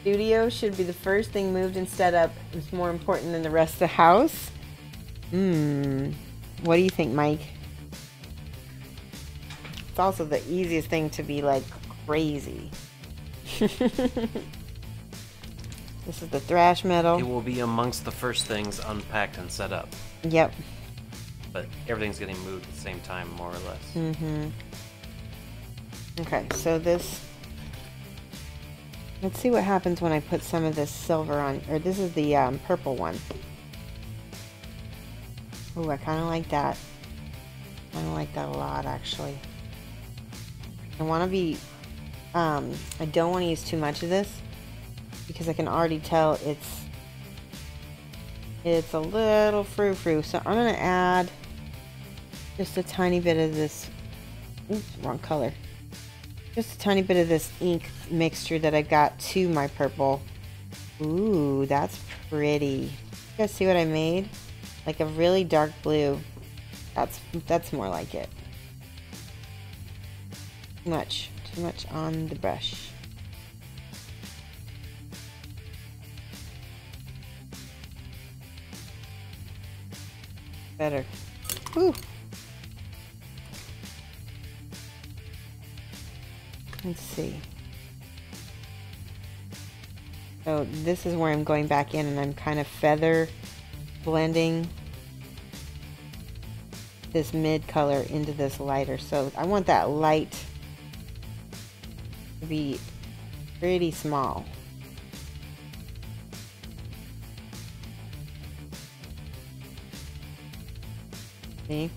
Studio should be the first thing moved instead of. It's more important than the rest of the house. What do you think, Mike? It's also the easiest thing to be like crazy. This is the thrash metal. It will be amongst the first things unpacked and set up. Yep. But everything's getting moved at the same time, more or less. Mm-hmm. Okay, so this... Let's see what happens when I put some of this silver on. Or this is the purple one. Ooh, I kind of like that. I kind of like that a lot, actually. I want to be... I don't want to use too much of this, because I can already tell it's a little frou-frou. So I'm going to add just a tiny bit of this. Oops, wrong color. Just a tiny bit of this ink mixture that I got to my purple. Ooh, that's pretty. You guys see what I made? Like a really dark blue. That's more like it. Too much on the brush. Better. Whew. Let's see. So this is where I'm going back in and I'm kind of feather blending this mid color into this lighter. So I want that light to be pretty small. See?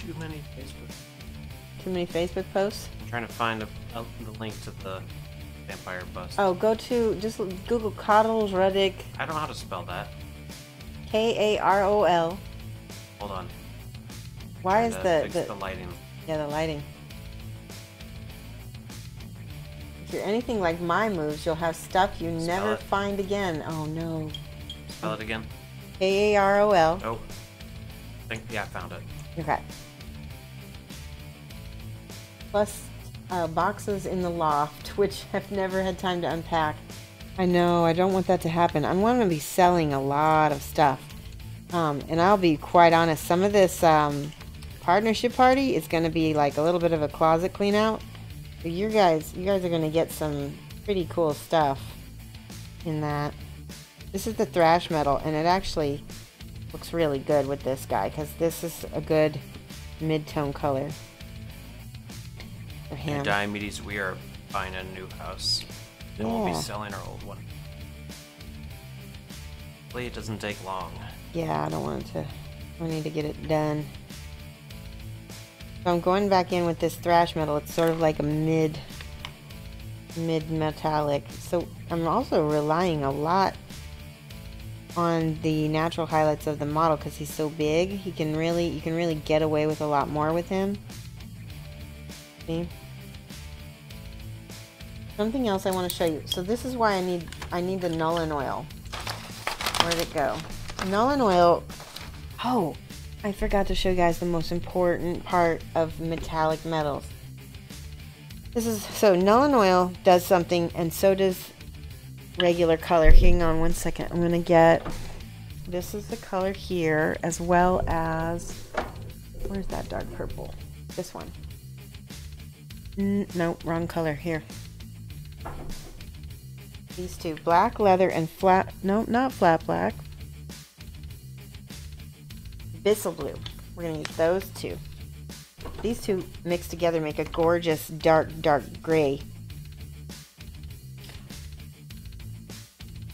Too many Facebook posts? I'm trying to find the link to the vampire bust. Oh, go to, just Google Coddles Reddick. I don't know how to spell that. Karol. Hold on. Why is fix the lighting? Yeah, the lighting. If you're anything like my moves, you'll have stuff you never find again. Oh no. Spell it again. Karol. Oh. Yeah, I found it. Okay. Plus boxes in the loft, which I've never had time to unpack. I know, I don't want that to happen. I want to be selling a lot of stuff. And I'll be quite honest, some of this partnership party is going to be like a little bit of a closet clean out. So you guys are going to get some pretty cool stuff in that. This is the thrash metal, and it actually looks really good with this guy because this is a good mid-tone color. for him. Diomedes, we are buying a new house. And we'll be selling our old one. Hopefully it doesn't take long. Yeah, I don't want it to. I need to get it done. So I'm going back in with this thrash metal. It's sort of like a mid metallic. So I'm also relying a lot on the natural highlights of the model because he's so big. You can really get away with a lot more with him. See? Something else I want to show you. So this is why I need the Nuln Oil. Where'd it go? Nuln Oil. Oh, I forgot to show you guys the most important part of metallic metals. So Nuln Oil does something, and so does regular color. Hang on one second. I'm gonna get, this is the color here, as well as, where's that dark purple? This one. No, wrong color. Here. These two, black leather and flat, no, not flat black. Bissell blue. We're gonna use those two. These two mixed together make a gorgeous dark gray.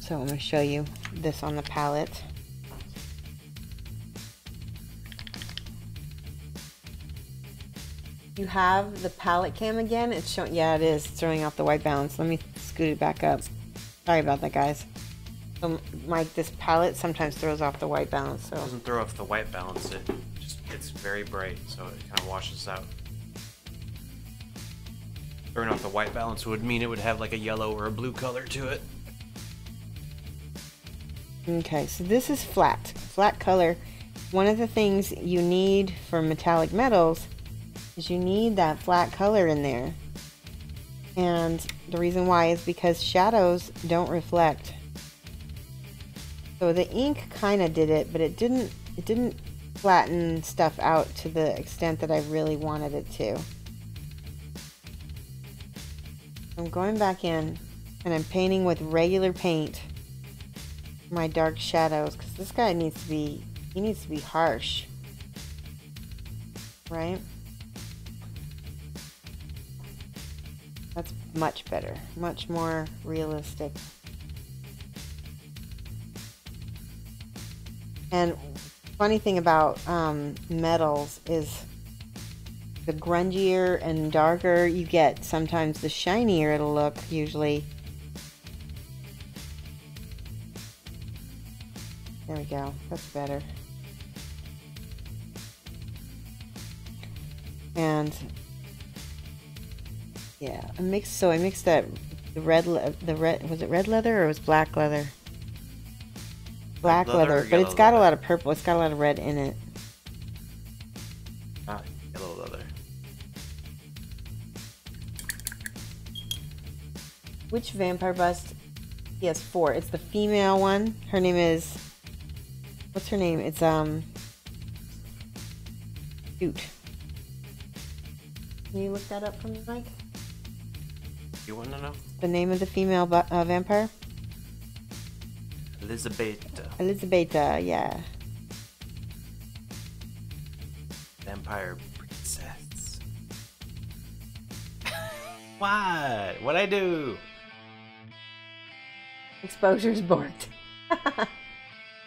So I'm gonna show you this on the palette. You have the palette cam again. It's showing, yeah, it is. It's throwing off the white balance. Let me scoot it back up. Sorry about that, guys. So this palette sometimes throws off the white balance. So it doesn't throw off the white balance. It just gets very bright, so it kind of washes out. Throwing off the white balance would mean it would have like a yellow or a blue color to it. Okay, so this is flat color. One of the things you need for metallic metals is you need that flat color in there. And the reason why is because shadows don't reflect. So the ink kind of did it, but it didn't flatten stuff out to the extent that I really wanted it to. I'm going back in and I'm painting with regular paint my dark shadows, because this guy needs to be harsh, right? That's much better, much more realistic. And funny thing about metals is the grungier and darker you get, sometimes the shinier it'll look, usually. There we go, that's better. And yeah, I mixed that was it red leather or was black leather? Black leather, but it's got a lot of purple. It's got a lot of red in it. Ah, yellow leather. Which vampire bust? He has 4. It's the female one. Her name is, what's her name? It's shoot. Can you look that up for me, Mike? You want to know? The name of the female vampire? Elizabeta, yeah. Vampire princess. What? What'd I do? Exposure's borked.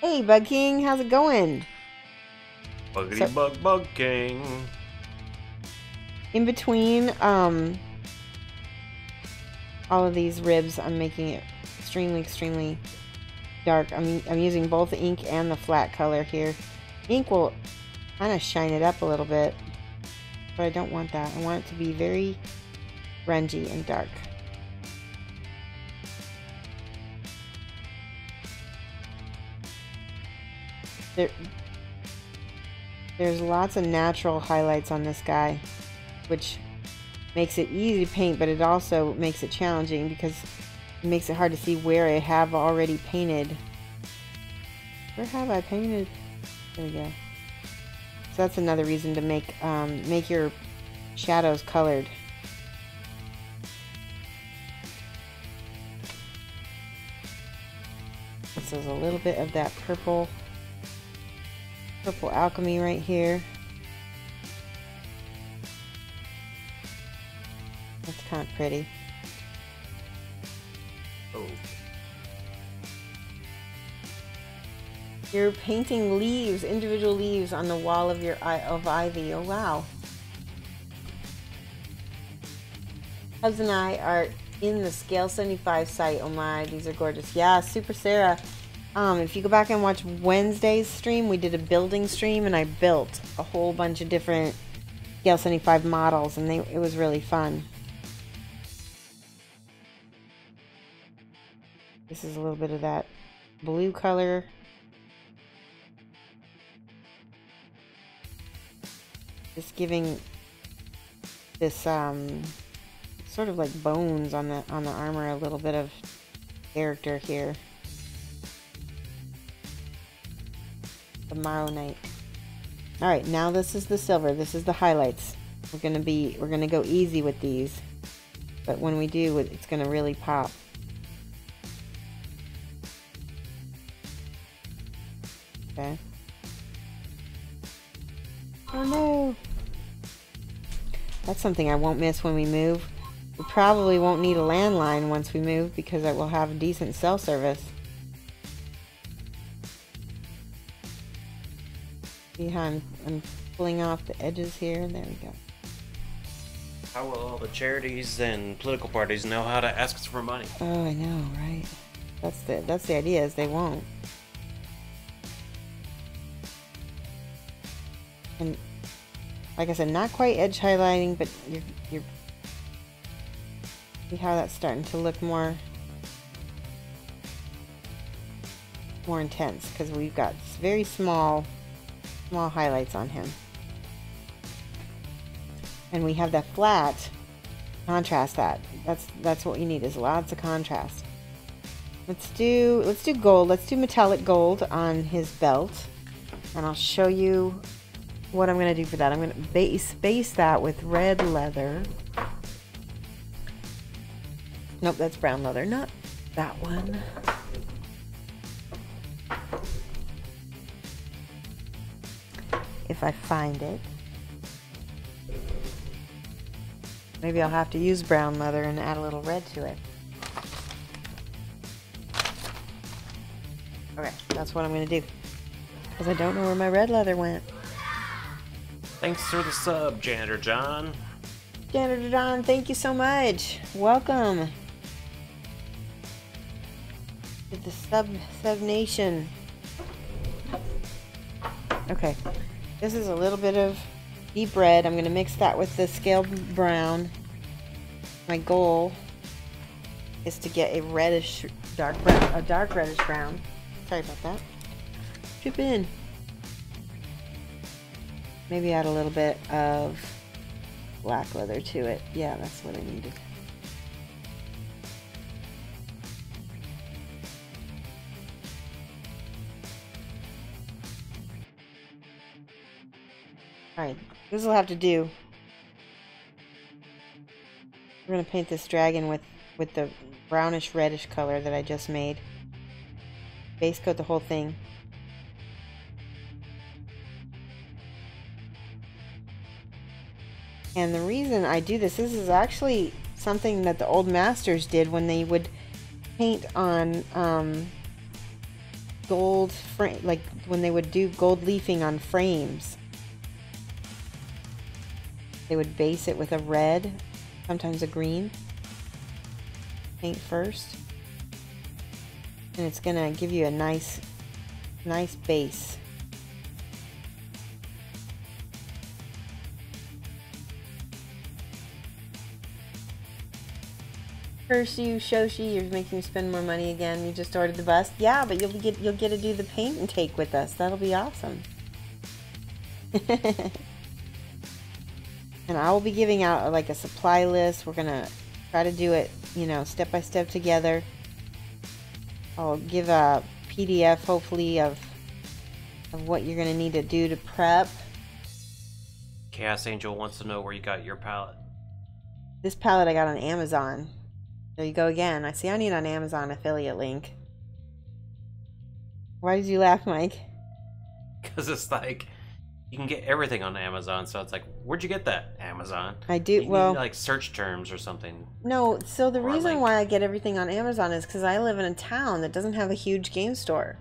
Hey, Bug King, how's it going? Buggity bug king. In between all of these ribs, I'm making it extremely dark. I'm using both the ink and the flat color here. Ink will kind of shine it up a little bit, but I don't want that. I want it to be very grungy and dark. There's lots of natural highlights on this guy, which makes it easy to paint, but it also makes it challenging because it makes it hard to see where I have already painted. Where have I painted? There we go. So that's another reason to make your shadows colored. This is a little bit of that purple alchemy right here. That's kind of pretty. Oh. You're painting leaves, individual leaves on the wall of your ivy. Oh wow. Hubs and I are in the Scale 75 site. Oh my, these are gorgeous. Yeah, Super Sarah. If you go back and watch Wednesday's stream, we did a building stream and I built a whole bunch of different Scale 75 models and it was really fun. This is a little bit of that blue color. Just giving this sort of like bones on the armor a little bit of character here. The Marrow Knight. All right, now this is the silver. This is the highlights. We're gonna go easy with these, but when we do, it's gonna really pop. Okay. Oh no! That's something I won't miss when we move. We probably won't need a landline once we move because it will have decent cell service. See how I'm pulling off the edges here? There we go. How will all the charities and political parties know how to ask us for money? Oh, I know, right? That's the idea, is they won't. And like I said, not quite edge highlighting, but you're see how that's starting to look more intense because we've got very small highlights on him, and we have that flat contrast. That's what you need, is lots of contrast. Let's do gold. Let's do metallic gold on his belt, and I'll show you what I'm going to do for that. I'm going to base that with red leather. Nope, that's brown leather, not that one. If I find it. Maybe I'll have to use brown leather and add a little red to it. Okay, that's what I'm going to do. Because I don't know where my red leather went. Thanks for the sub, Janitor John. Janitor John, thank you so much. Welcome to the sub nation. Okay, this is a little bit of deep red. I'm going to mix that with the scaled brown. My goal is to get a reddish, dark reddish brown. Sorry about that. Chip in. Maybe add a little bit of black leather to it. Yeah, that's what I needed. Alright, this will have to do. We're going to paint this dragon with the brownish reddish color that I just made. Base coat the whole thing. And the reason I do this is actually something that the old masters did when they would paint on gold frame, like when they would do gold leafing on frames. They would base it with a red, sometimes a green paint first, and it's gonna give you a nice base. Curse you, Shoshie, you're making me spend more money again. You just ordered the bust. Yeah, but you'll get to do the paint and take with us. That'll be awesome. And I will be giving out like a supply list. We're gonna try to do it, step by step together. I'll give a PDF hopefully of what you're gonna need to do to prep. Chaos Angel wants to know where you got your palette. This palette I got on Amazon. There you go again. I see I need an Amazon affiliate link. Why did you laugh, Mike? Because it's like, you can get everything on Amazon. So it's like, where'd you get that? Amazon. I do. You Well, need, like, search terms or something. no. So the Or a reason link. why I get everything on Amazon is because I live in a town that doesn't have a huge game store,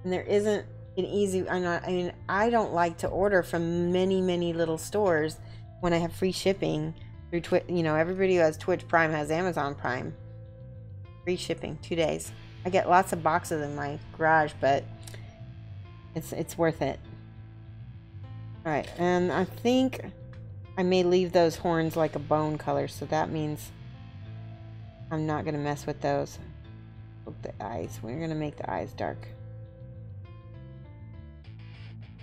and there isn't an easy. I mean, I don't like to order from many little stores when I have free shipping through Twitch. You know, everybody who has Twitch Prime has Amazon Prime. Free shipping, 2 days. I get lots of boxes in my garage, but it's worth it. All right, and I think I may leave those horns like a bone color, so that means I'm not gonna mess with those. Look, the eyes. We're gonna make the eyes dark.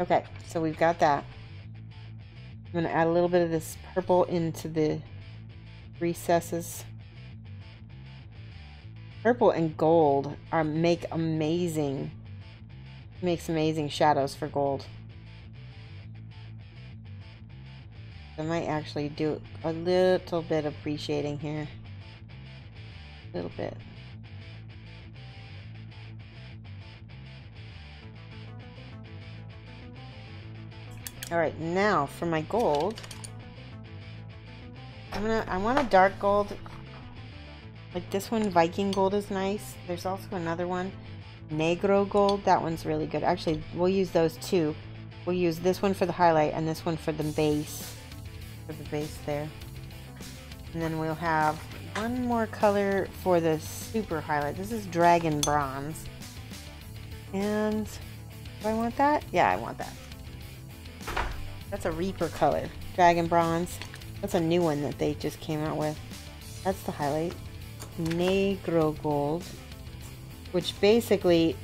Okay, so we've got that. I'm gonna add a little bit of this purple into the recesses. Purple and gold makes amazing shadows for gold. I might actually do a little bit of pre-shading here. A little bit. Alright, now for my gold. I want a dark gold. Like this one, Viking gold is nice. There's also another one, Negro gold. That one's really good. Actually, we'll use those two. We'll use this one for the highlight and this one for the base. For the base there. And then we'll have one more color for the super highlight. This is Dragon Bronze. And do I want that? Yeah, I want that. That's a Reaper color. Dragon Bronze. That's a new one that they just came out with. That's the highlight. Negro gold, which basically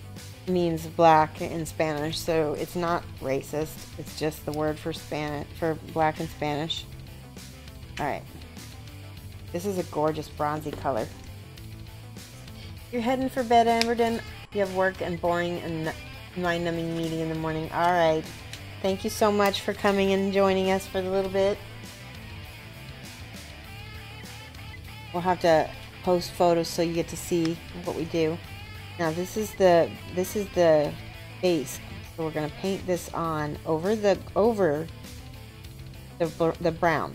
means black in Spanish, so it's not racist. It's just the word for black in Spanish. All right, this is a gorgeous bronzy color. You're heading for bed, Amberden. You have work and boring and mind-numbing meeting in the morning. All right, thank you so much for coming and joining us for a little bit. We'll have to post photos so you get to see what we do. Now this is the base, so we're gonna paint this on over the brown,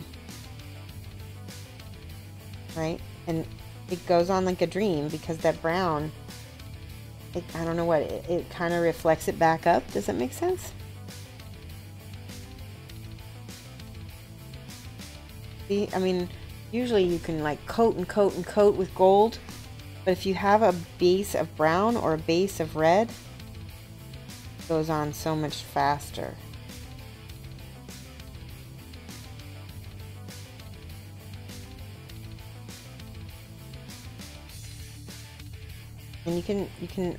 right? And it goes on like a dream because that brown, I don't know what it kind of reflects it back up. Does that make sense? See, I mean, usually you can like coat and coat and coat with gold, but if you have a base of brown or a base of red, it goes on so much faster. And you can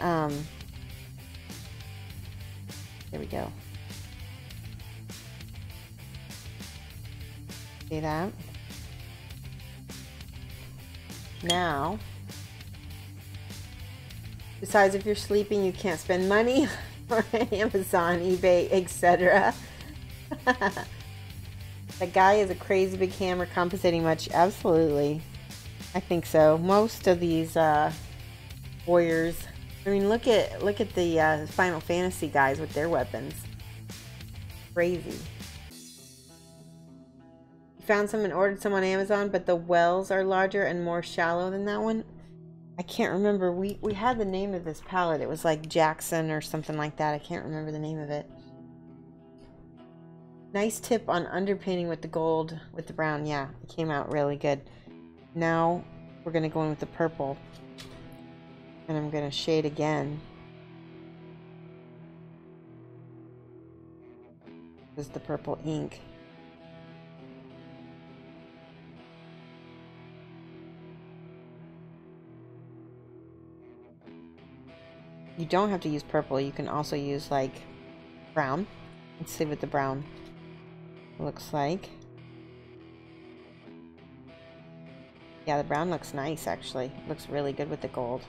there we go. See that? Now, besides, if you're sleeping, you can't spend money on Amazon, eBay, etc. The guy is a crazy big hammer compensating much. Absolutely, I think so. Most of these warriors. I mean, look at the Final Fantasy guys with their weapons. Crazy. Found some and ordered some on Amazon, but the wells are larger and more shallow than that one. I can't remember. We had the name of this palette. It was like Jackson or something like that. I can't remember the name of it. Nice tip on underpainting with the gold with the brown. Yeah, it came out really good. Now we're gonna go in with the purple, and I'm gonna shade again. This is the purple ink. You don't have to use purple. You can also use like brown. Let's see what the brown looks like. Yeah, the brown looks nice actually. It looks really good with the gold.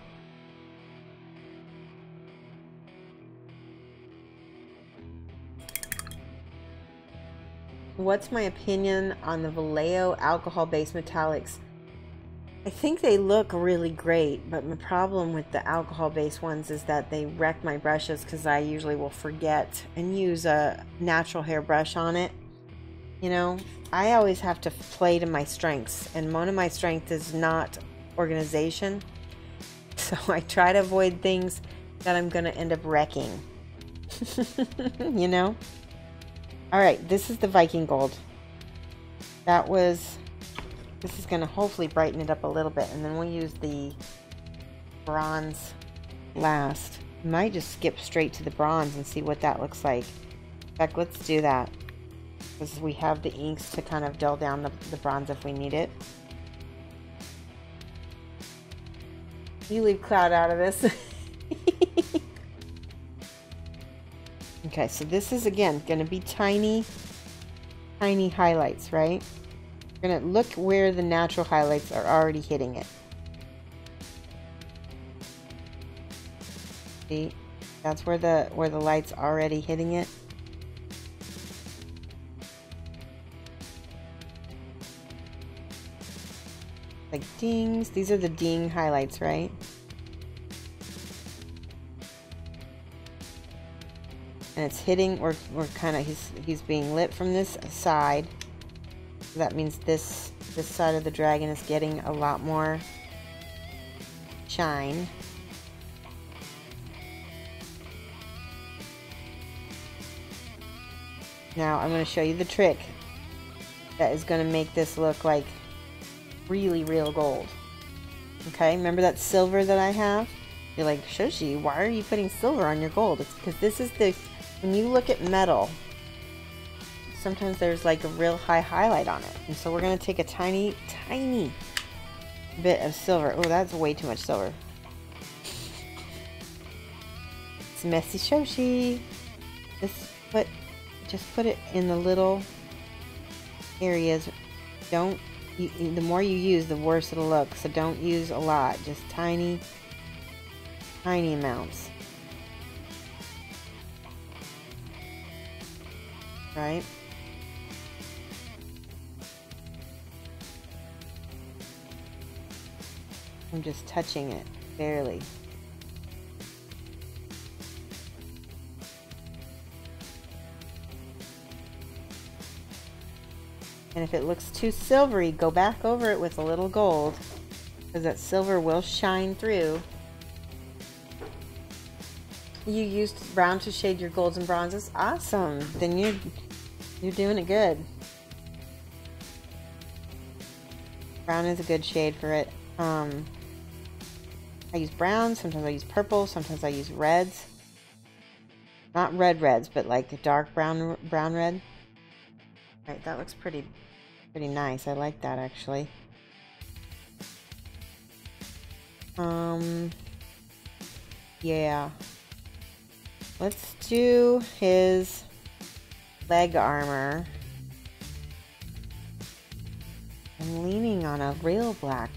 What's my opinion on the Vallejo alcohol-based metallics? I think they look really great, but my problem with the alcohol-based ones is that they wreck my brushes because I usually will forget and use a natural hair brush on it. You know, I always have to play to my strengths, and one of my strengths is not organization. So I try to avoid things that I'm going to end up wrecking. You know? All right, this is the Viking Gold. This is going to hopefully brighten it up a little bit, and then we'll use the bronze last. Might just skip straight to the bronze and see what that looks like. In fact, let's do that, because we have the inks to kind of dull down the bronze if we need it. You leave Cloud out of this. Okay, so this is, again, going to be tiny highlights, right? We're going to look where the natural highlights are already hitting it. See? That's where the light's already hitting it. Like dings. These are the ding highlights, right? And it's hitting, we're kind of, he's being lit from this side. So that means this side of the dragon is getting a lot more shine. Now I'm going to show you the trick that is going to make this look like really real gold. Okay, remember that silver that I have? You're like, Shoshie, why are you putting silver on your gold? It's because this is the, when you look at metal, sometimes there's like a real high highlight on it. And so we're going to take a tiny bit of silver. Oh, that's way too much silver. It's messy Shoshie. Just put it in the little areas. Don't, the more you use, the worse it'll look. So don't use a lot. Just tiny amounts. Right? I'm just touching it, barely. And if it looks too silvery, go back over it with a little gold, because that silver will shine through. You used brown to shade your golds and bronzes? Awesome. Then you're doing it good. Brown is a good shade for it. I use brown, sometimes I use purple, sometimes I use reds. Not reds, but like a dark brown red. Right, that looks pretty nice. I like that actually. Yeah. Let's do his leg armor. I'm leaning on a real black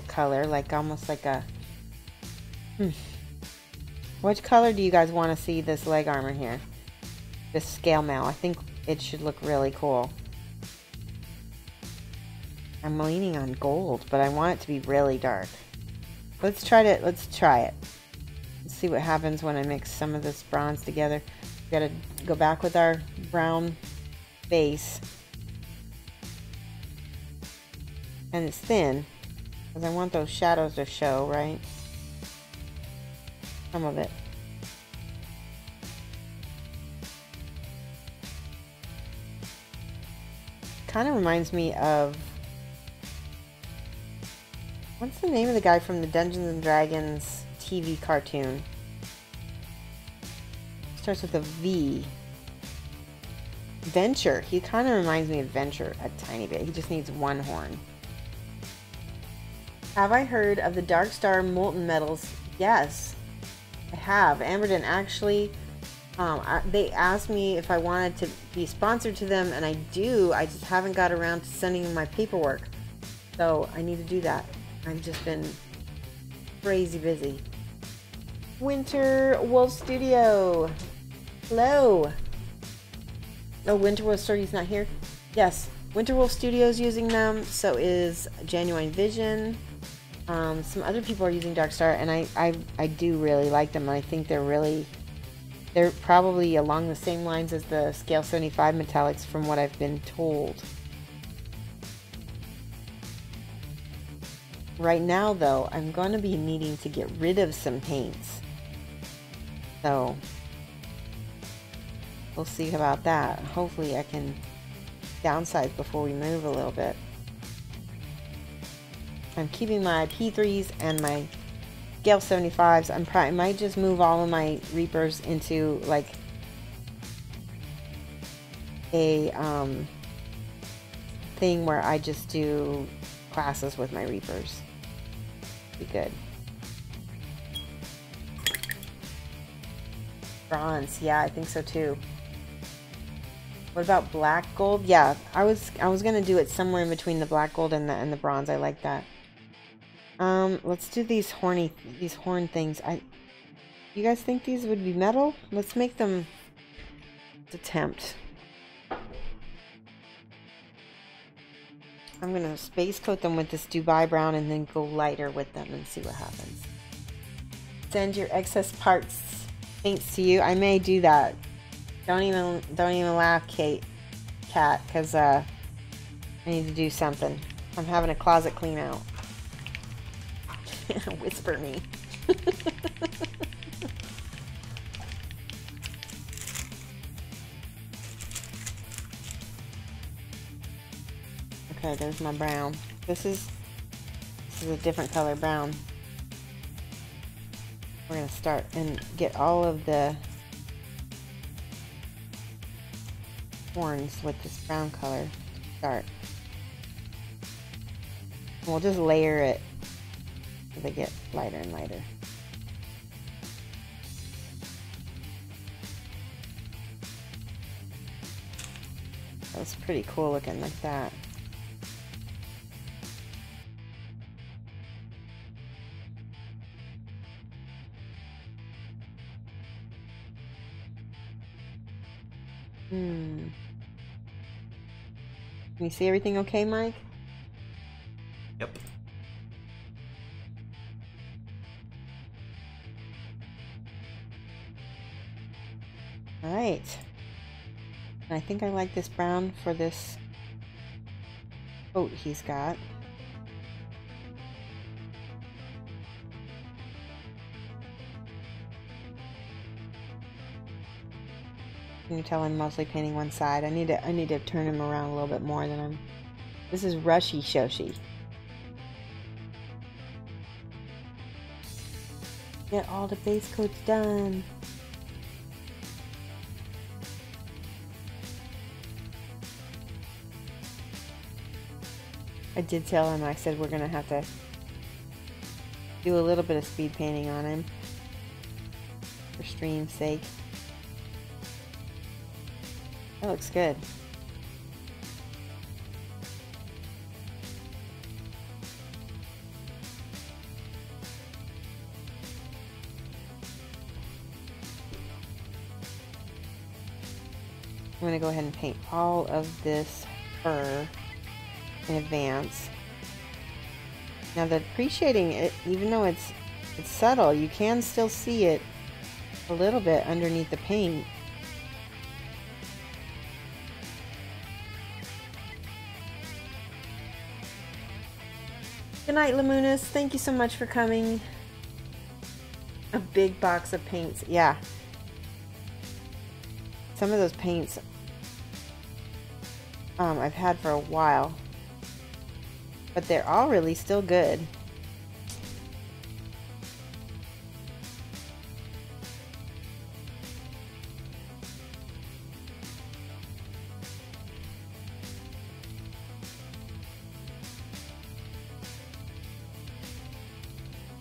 color, like almost like a... Which color do you guys want to see this leg armor here? This scale mail. I think it should look really cool. I'm leaning on gold, but I want it to be really dark. Let's try it. Let's see what happens when I mix some of this bronze together. We gotta go back with our brown base. And it's thin, because I want those shadows to show, right? Some of it. Kind of reminds me of... What's the name of the guy from the Dungeons and Dragons TV cartoon? Starts with a V. Venture. He kind of reminds me of Venture a tiny bit. He just needs one horn. Have I heard of the Dark Star molten metals? Yes, I have. Amberden actually, they asked me if I wanted to be sponsored to them, and I do. I just haven't got around to sending them my paperwork. So I need to do that. I've just been crazy busy. Winter Wolf Studio. Hello. Oh, Winter Wolf Studio's not here? Yes. Winterwolf Studios using them. So is Genuine Vision. Some other people are using Darkstar, and I do really like them. I think they're probably along the same lines as the Scale 75 metallics from what I've been told. Right now, though, I'm going to be needing to get rid of some paints. So, we'll see about that. Hopefully I can downsize before we move a little bit. I'm keeping my P3s and my Scale 75s. I might just move all of my Reapers into like a thing where I just do classes with my Reapers. Be good. Bronze, yeah, I think so too. What about black gold? Yeah, I was gonna do it somewhere in between the black gold and the bronze. I like that. Let's do these horn things. You guys think these would be metal? Let's make them. Let's attempt. I'm gonna space coat them with this Dubai brown and then go lighter with them and see what happens. Send your excess parts paints to you. I may do that. Don't even laugh, Cat, because I need to do something. I'm having a closet clean out. Whisper me. Okay, there's my brown. This is a different color brown. We're gonna start and get all of the horns with this brown color to start. We'll just layer it as they get lighter and lighter. That's pretty cool looking like that. Can you see everything okay, Mike? Yep. Alright. I think I like this brown for this coat he's got. You can tell I'm mostly painting one side. I need to turn him around a little bit more than I'm. This is Rushy Shoshie. Get all the base coats done. I did tell him, I said we're gonna have to do a little bit of speed painting on him for stream's sake. That looks good. I'm going to go ahead and paint all of this fur in advance. Now the appreciating it, even though it's subtle, you can still see it a little bit underneath the paint. Good night, Lamunas. Thank you so much for coming. A big box of paints. Yeah. Some of those paints I've had for a while. But they're all really still good.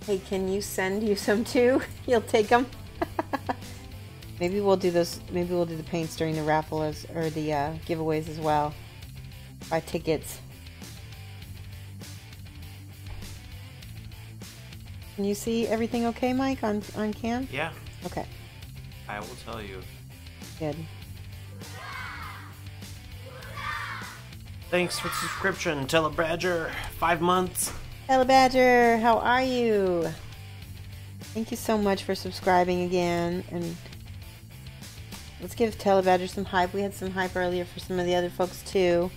Hey, can you send you some too? You'll take them. Maybe we'll do those. Maybe we'll do the paints during the raffle or the giveaways as well. Buy tickets. Can you see everything okay, Mike, on cam? Yeah. Okay. I will tell you. Good. Thanks for the subscription, Telebadger. 5 months. Telebadger, how are you? Thank you so much for subscribing again. And let's give Telebadger some hype. We had some hype earlier for some of the other folks too.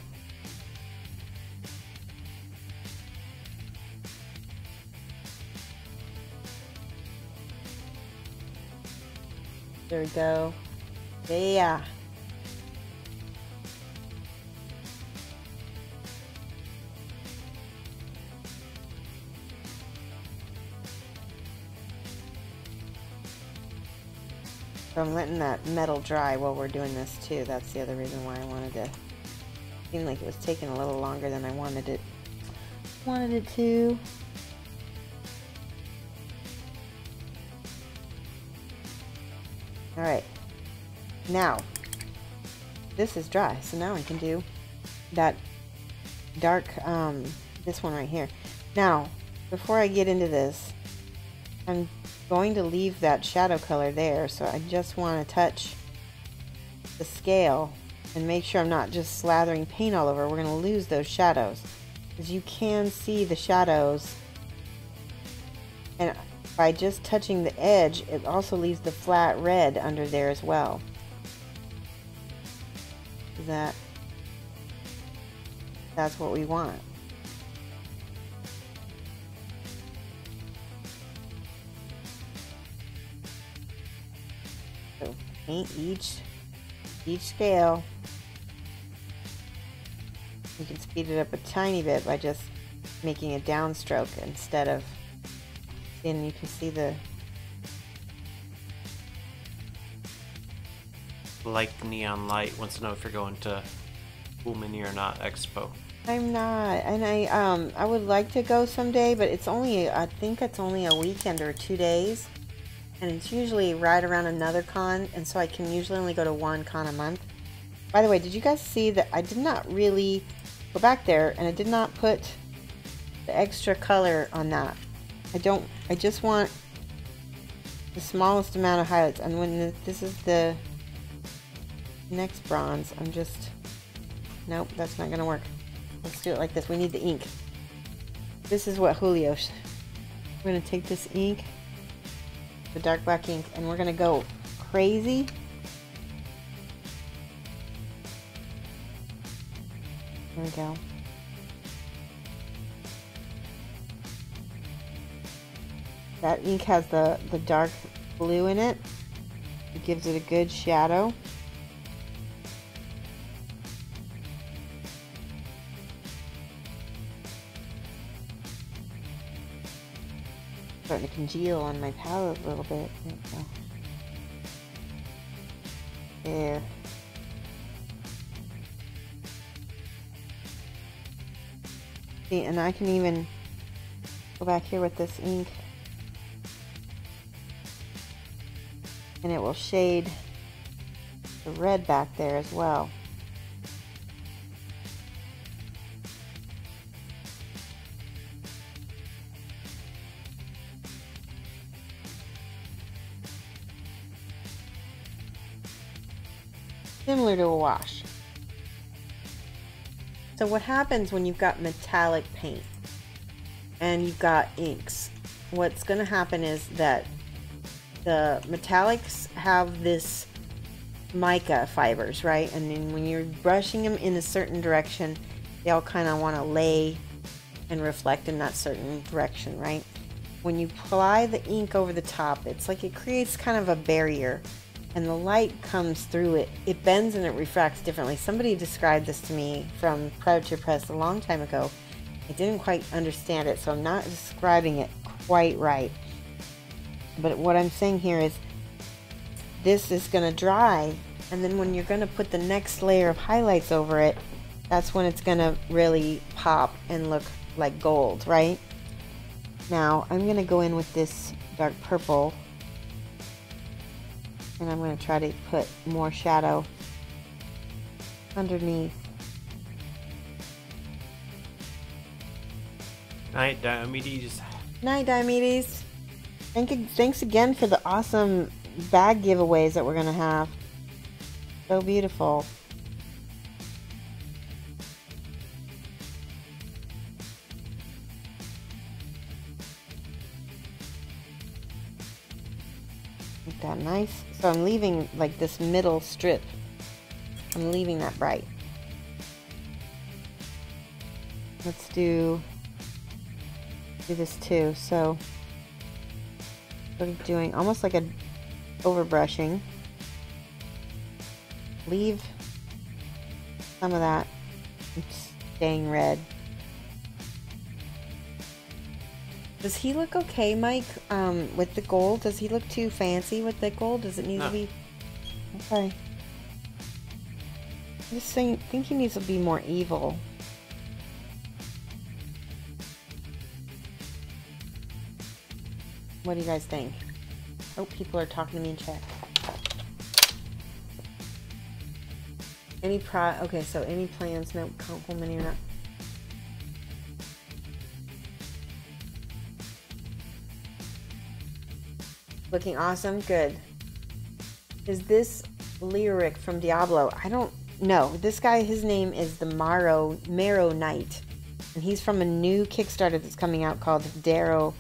There we go. Yeah. So I'm letting that metal dry while we're doing this too. That's the other reason why I wanted to. Seemed like it was taking a little longer than I wanted it to. Alright, now this is dry, so now I can do that dark, this one right here. Now, before I get into this, I'm going to leave that shadow color there, so I just want to touch the scale and make sure I'm not just slathering paint all over. We're going to lose those shadows, because you can see the shadows, and by just touching the edge, it also leaves the flat red under there as well. That's what we want. So paint each scale. You can speed it up a tiny bit by just making a downstroke instead of. And you can see the like Neon Light wants to know if you're going to Mini or Not Expo. I'm not, and I would like to go someday, but it's only, I think it's only a weekend or 2 days, and it's usually right around another con, and so I can usually only go to one con a month. By the way, did you guys see that I did not really go back there, and I did not put the extra color on that. I just want the smallest amount of highlights. And when this is the next bronze, I'm just, nope, that's not gonna work. Let's do it like this. We need the ink. This is what Julio, we're gonna take this ink, the dark black ink, and we're gonna go crazy. There we go. That ink has the dark blue in it. It gives it a good shadow. Starting to congeal on my palette a little bit. There we go. There. See, and I can even go back here with this ink, and it will shade the red back there as well. Similar to a wash. So what happens when you've got metallic paint and you've got inks? What's going to happen is that the metallics have this mica fibers, right? And then when you're brushing them in a certain direction, they all kind of want to lay and reflect in that certain direction, right? When you apply the ink over the top, it's like it creates kind of a barrier, and the light comes through it. It bends and it refracts differently. Somebody described this to me from Predator Press a long time ago. I didn't quite understand it, so I'm not describing it quite right. But what I'm saying here is this is going to dry, and then when you're going to put the next layer of highlights over it, that's when it's going to really pop and look like gold, right? Now I'm going to go in with this dark purple, and I'm going to try to put more shadow underneath. Night, Diomedes. Night, Diomedes. Thanks again for the awesome bag giveaways that we're going to have. So beautiful. Make that nice. So I'm leaving like this middle strip. I'm leaving that bright. Let's do this too. So sort of doing almost like a overbrushing. Leave some of that staying red. Does he look okay, Mike, with the gold? Does he look too fancy with the gold? Does it need to be... Okay. I just think he needs to be more evil. What do you guys think? Oh, people are talking to me in chat. Okay, so any plans? No, complimenting or not. Looking awesome? Good. Is this Lyric from Diablo? I don't know. This guy, his name is the Marrow Knight. And he's from a new Kickstarter that's coming out called Dammerung.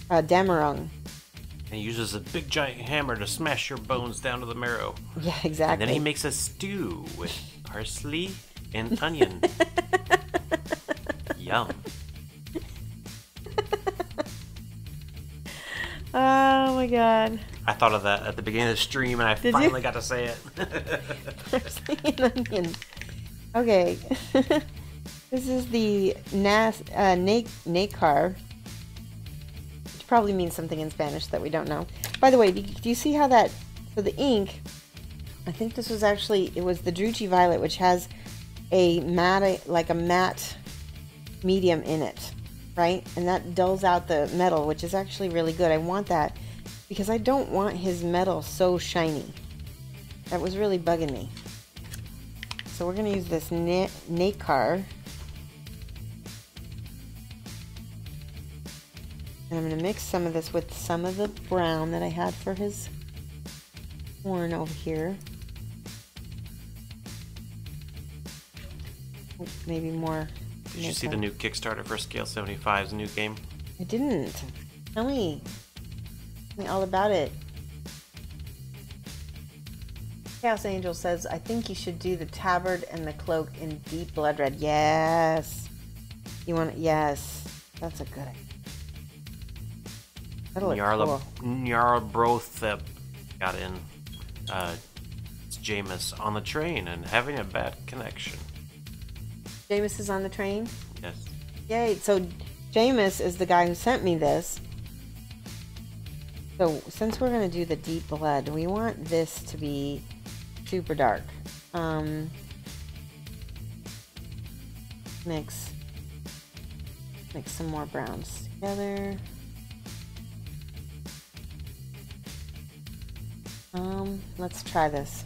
And he uses a big giant hammer to smash your bones down to the marrow. Yeah, exactly. And then he makes a stew with parsley and onion. Yum. Oh my god. I thought of that at the beginning of the stream and I finally got to say it. Parsley and onion. Okay. This is the Nacar. Which probably means something in Spanish that we don't know. By the way, do you see how that... So the ink... I think this was actually... It was the Druchii Violet, which has a matte... Like a matte medium in it. Right? And that dulls out the metal, which is actually really good. I want that because I don't want his metal so shiny. That was really bugging me. So we're going to use this Nacar. And I'm going to mix some of this with some of the brown that I had for his horn over here. Maybe more. Did you see the new Kickstarter for Scale 75's new game? I didn't. Tell me all about it. Chaos Angel says, I think you should do the tabard and the cloak in deep blood red. Yes. You want it? Yes. That's a good idea. That'll look cool. Nyarlathotep got in. It's Jameis on the train and having a bad connection. Jameis is on the train? Yes. Yay. So Jameis is the guy who sent me this. So since we're going to do the deep blood, we want this to be super dark. Mix some more browns together. Let's try this.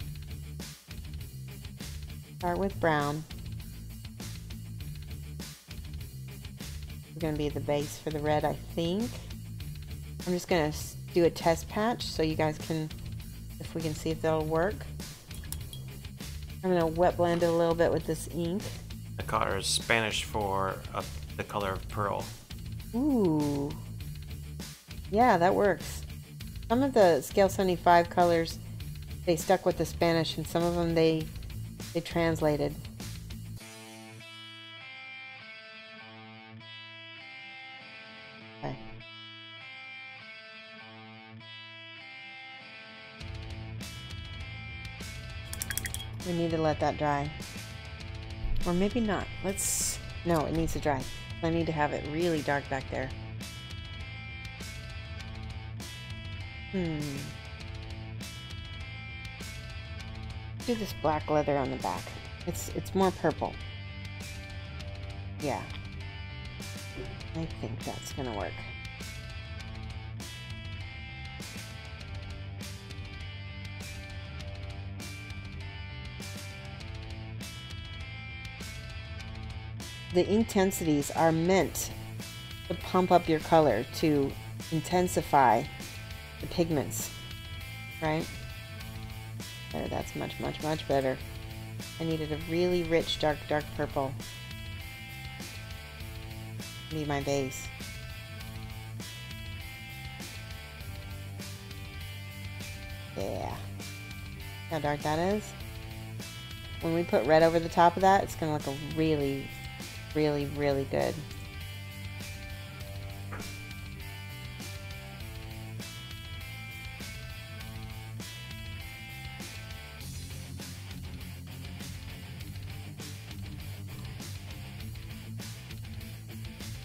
Start with brown. Going to be the base for the red, I think. I'm just going to do a test patch so you guys can, if we can see if that'll work. I'm going to wet blend it a little bit with this ink. The color is Spanish for the color of pearl. Ooh. Yeah, that works. Some of the Scale 75 colors, they stuck with the Spanish, and some of them they translated. We need to let that dry. Or maybe not. No, it needs to dry. I need to have it really dark back there. Do this black leather on the back. It's more purple. Yeah. I think that's gonna work. The intensities are meant to pump up your color, to intensify the pigments, right? There, that's much, much, much better. I needed a really rich, dark purple. Be my base. Yeah. How dark that is. When we put red over the top of that, it's going to look really, really, really good.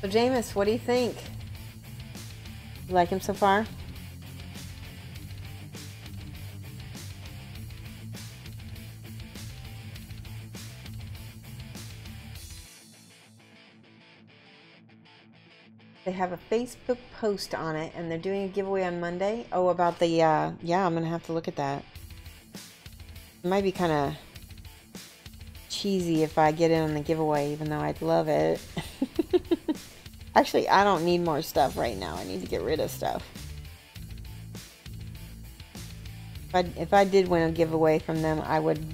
So Jameis, what do you think? You like him so far? They have a Facebook post on it, and they're doing a giveaway on Monday. Oh, about the, yeah, I'm going to have to look at that. It might be kind of cheesy if I get in on the giveaway, even though I'd love it. Actually, I don't need more stuff right now. I need to get rid of stuff. If I did win a giveaway from them, I would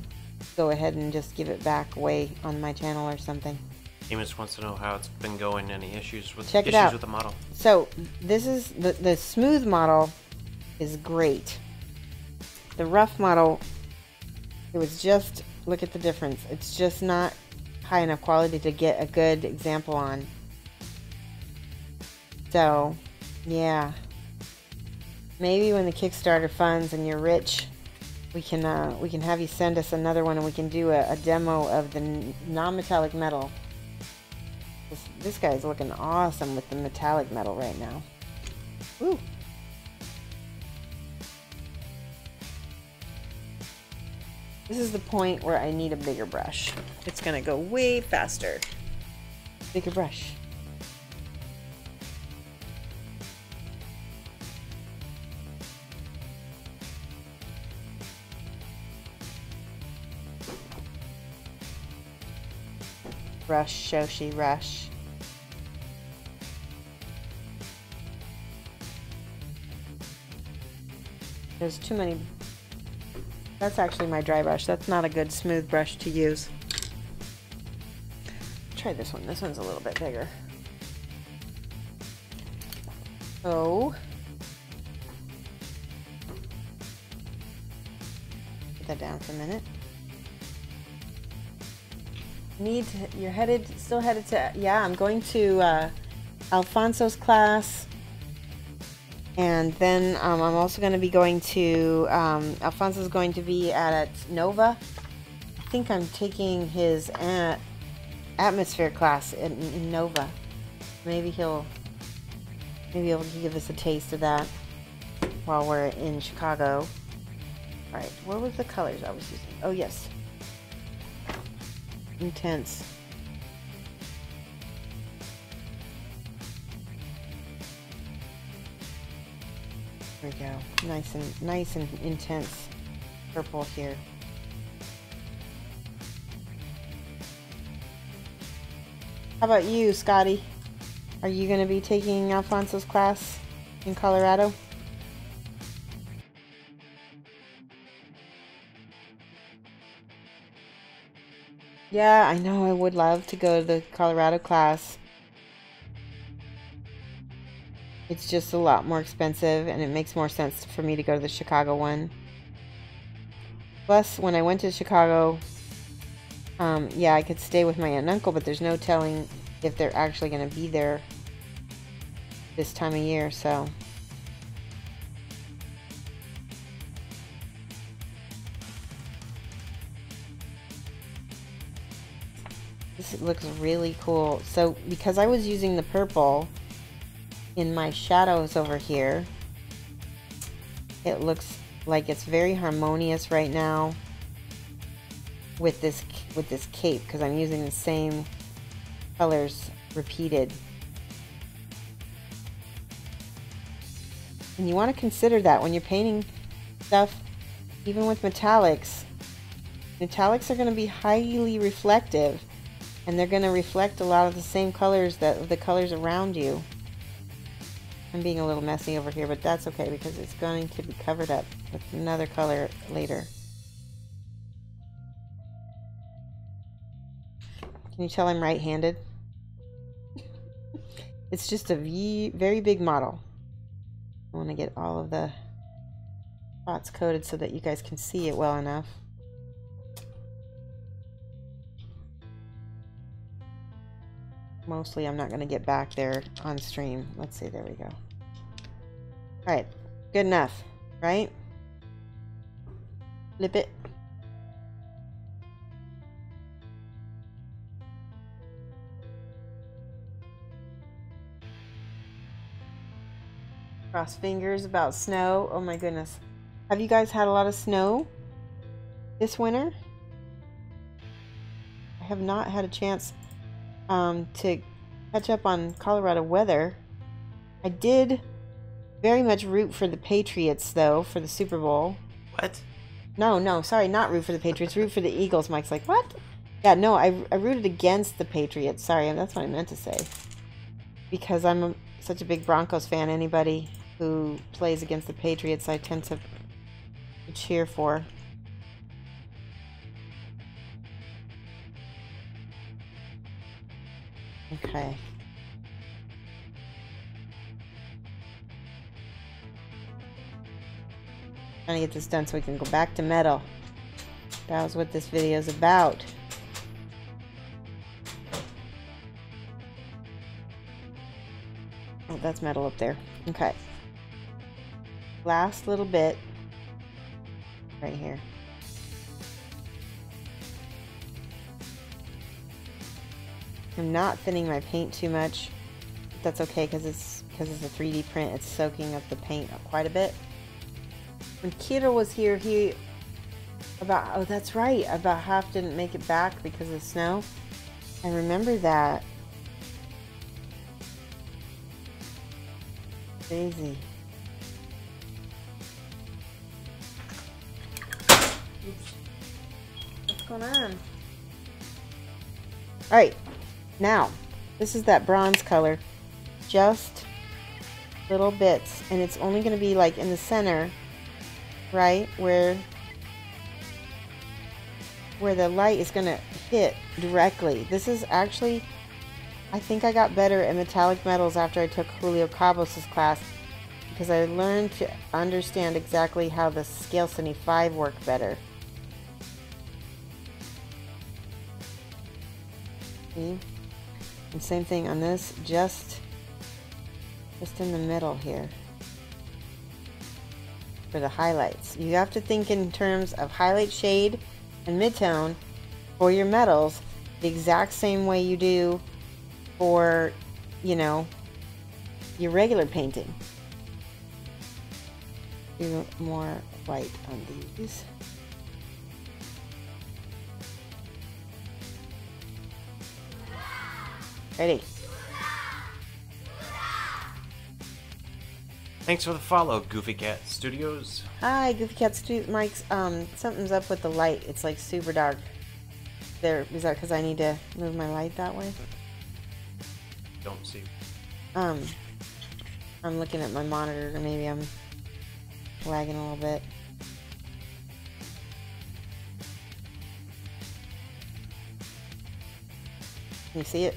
go ahead and just give it back away on my channel or something. Amos wants to know how it's been going. Any issues with Check it out. with the model? So this is the smooth model is great. The rough model, it was just, look at the difference. It's just not high enough quality to get a good example on. So yeah, maybe when the Kickstarter funds and you're rich, we can have you send us another one and we can do a demo of the non-metallic metal. This guy's looking awesome with the metallic metal right now. Woo. This is the point where I need a bigger brush. It's gonna go way faster. Bigger brush. Rush, Shoshie, rush. There's too many. That's actually my dry brush. That's not a good smooth brush to use. Try this one. This one's a little bit bigger. So, put that down for a minute. You're still headed to, yeah, I'm going to Alfonso's class, and then I'm also going to be going to, Alfonso's going to be at Nova. I think I'm taking his atmosphere class in Nova. Maybe he'll give us a taste of that while we're in Chicago. Alright, where was the colors I was using? Oh yes. Intense. There we go. Nice and intense purple here. How about you, Scotty? Are you going to be taking Alfonso's class in Colorado? Yeah, I know. I would love to go to the Colorado class. It's just a lot more expensive, and it makes more sense for me to go to the Chicago one. Plus, when I went to Chicago, yeah, I could stay with my aunt and uncle, but there's no telling if they're actually going to be there this time of year, so... This looks really cool. So because I was using the purple in my shadows over here, it looks like it's very harmonious right now with this cape, because I'm using the same colors repeated. And you want to consider that when you're painting stuff, even with metallics. Metallics are going to be highly reflective, and they're going to reflect a lot of the same colors that the colors around you. I'm being a little messy over here, but that's okay because it's going to be covered up with another color later. Can you tell I'm right-handed? It's just a very big model. I want to get all of the spots coated so that you guys can see it well enough. Mostly I'm not going to get back there on stream. Let's see, there we go. Alright, good enough, right? Flip it. Cross fingers about snow. Oh my goodness. Have you guys had a lot of snow this winter? I have not had a chance to catch up on Colorado weather. I did very much root for the Patriots, though, for the Super Bowl. What? No, sorry, not root for the Patriots. Root for the Eagles. Mike's like, what? Yeah, no, I rooted against the Patriots. Sorry, that's what I meant to say. Because I'm such a big Broncos fan. Anybody who plays against the Patriots, I tend to cheer for. Okay. Trying to get this done so we can go back to metal. That was what this video is about. Oh, that's metal up there. Okay. Last little bit right here. I'm not thinning my paint too much. That's okay because it's a 3D print. It's soaking up the paint quite a bit. When Kira was here, oh, that's right, about half didn't make it back because of snow. I remember that. Crazy. Oops. What's going on? Alright, now, this is that bronze color. Just little bits, and it's only going to be like in the center, right, where the light is going to hit directly. This is actually, I think I got better at metallic metals after I took Julio Cabos' class, because I learned to understand exactly how the Scale 75 worked better. See? And same thing on this, just in the middle here for the highlights. You have to think in terms of highlight, shade, and midtone for your metals the exact same way you do for, you know, your regular painting. Do more white on these. Ready. Thanks for the follow, Goofy Cat Studios. Hi, Goofy Cat Studios. Mike's, something's up with the light. It's like super dark. There, is that because I need to move my light that way? Don't see. I'm looking at my monitor and maybe I'm lagging a little bit. Can you see it?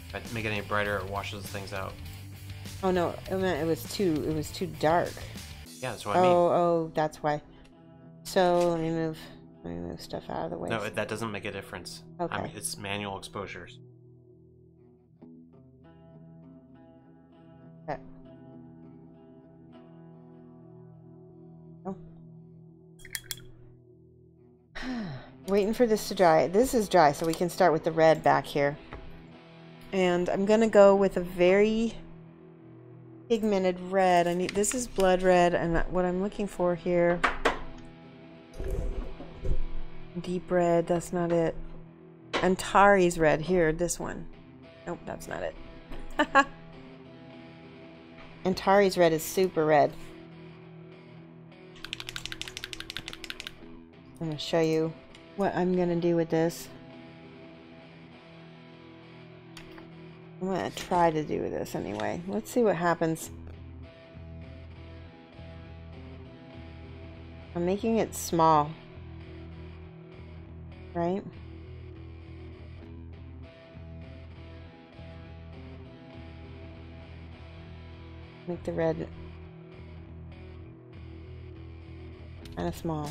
If I make it any brighter, it washes things out. Oh no, it was too dark. Yeah, that's what I mean. Oh, that's why. So let me move stuff out of the way. No, that doesn't make a difference. Okay. It's manual exposures. Okay. Oh. Waiting for this to dry. This is dry, so we can start with the red back here. And I'm gonna go with a very pigmented red. This is blood red, and what I'm looking for here, deep red, that's not it. Antares red, here, this one. Nope, that's not it. Antares red is super red. I'm gonna show you what I'm gonna do with this. I'm gonna try to do this anyway. Let's see what happens. I'm making it small, right? Make the red kind of small.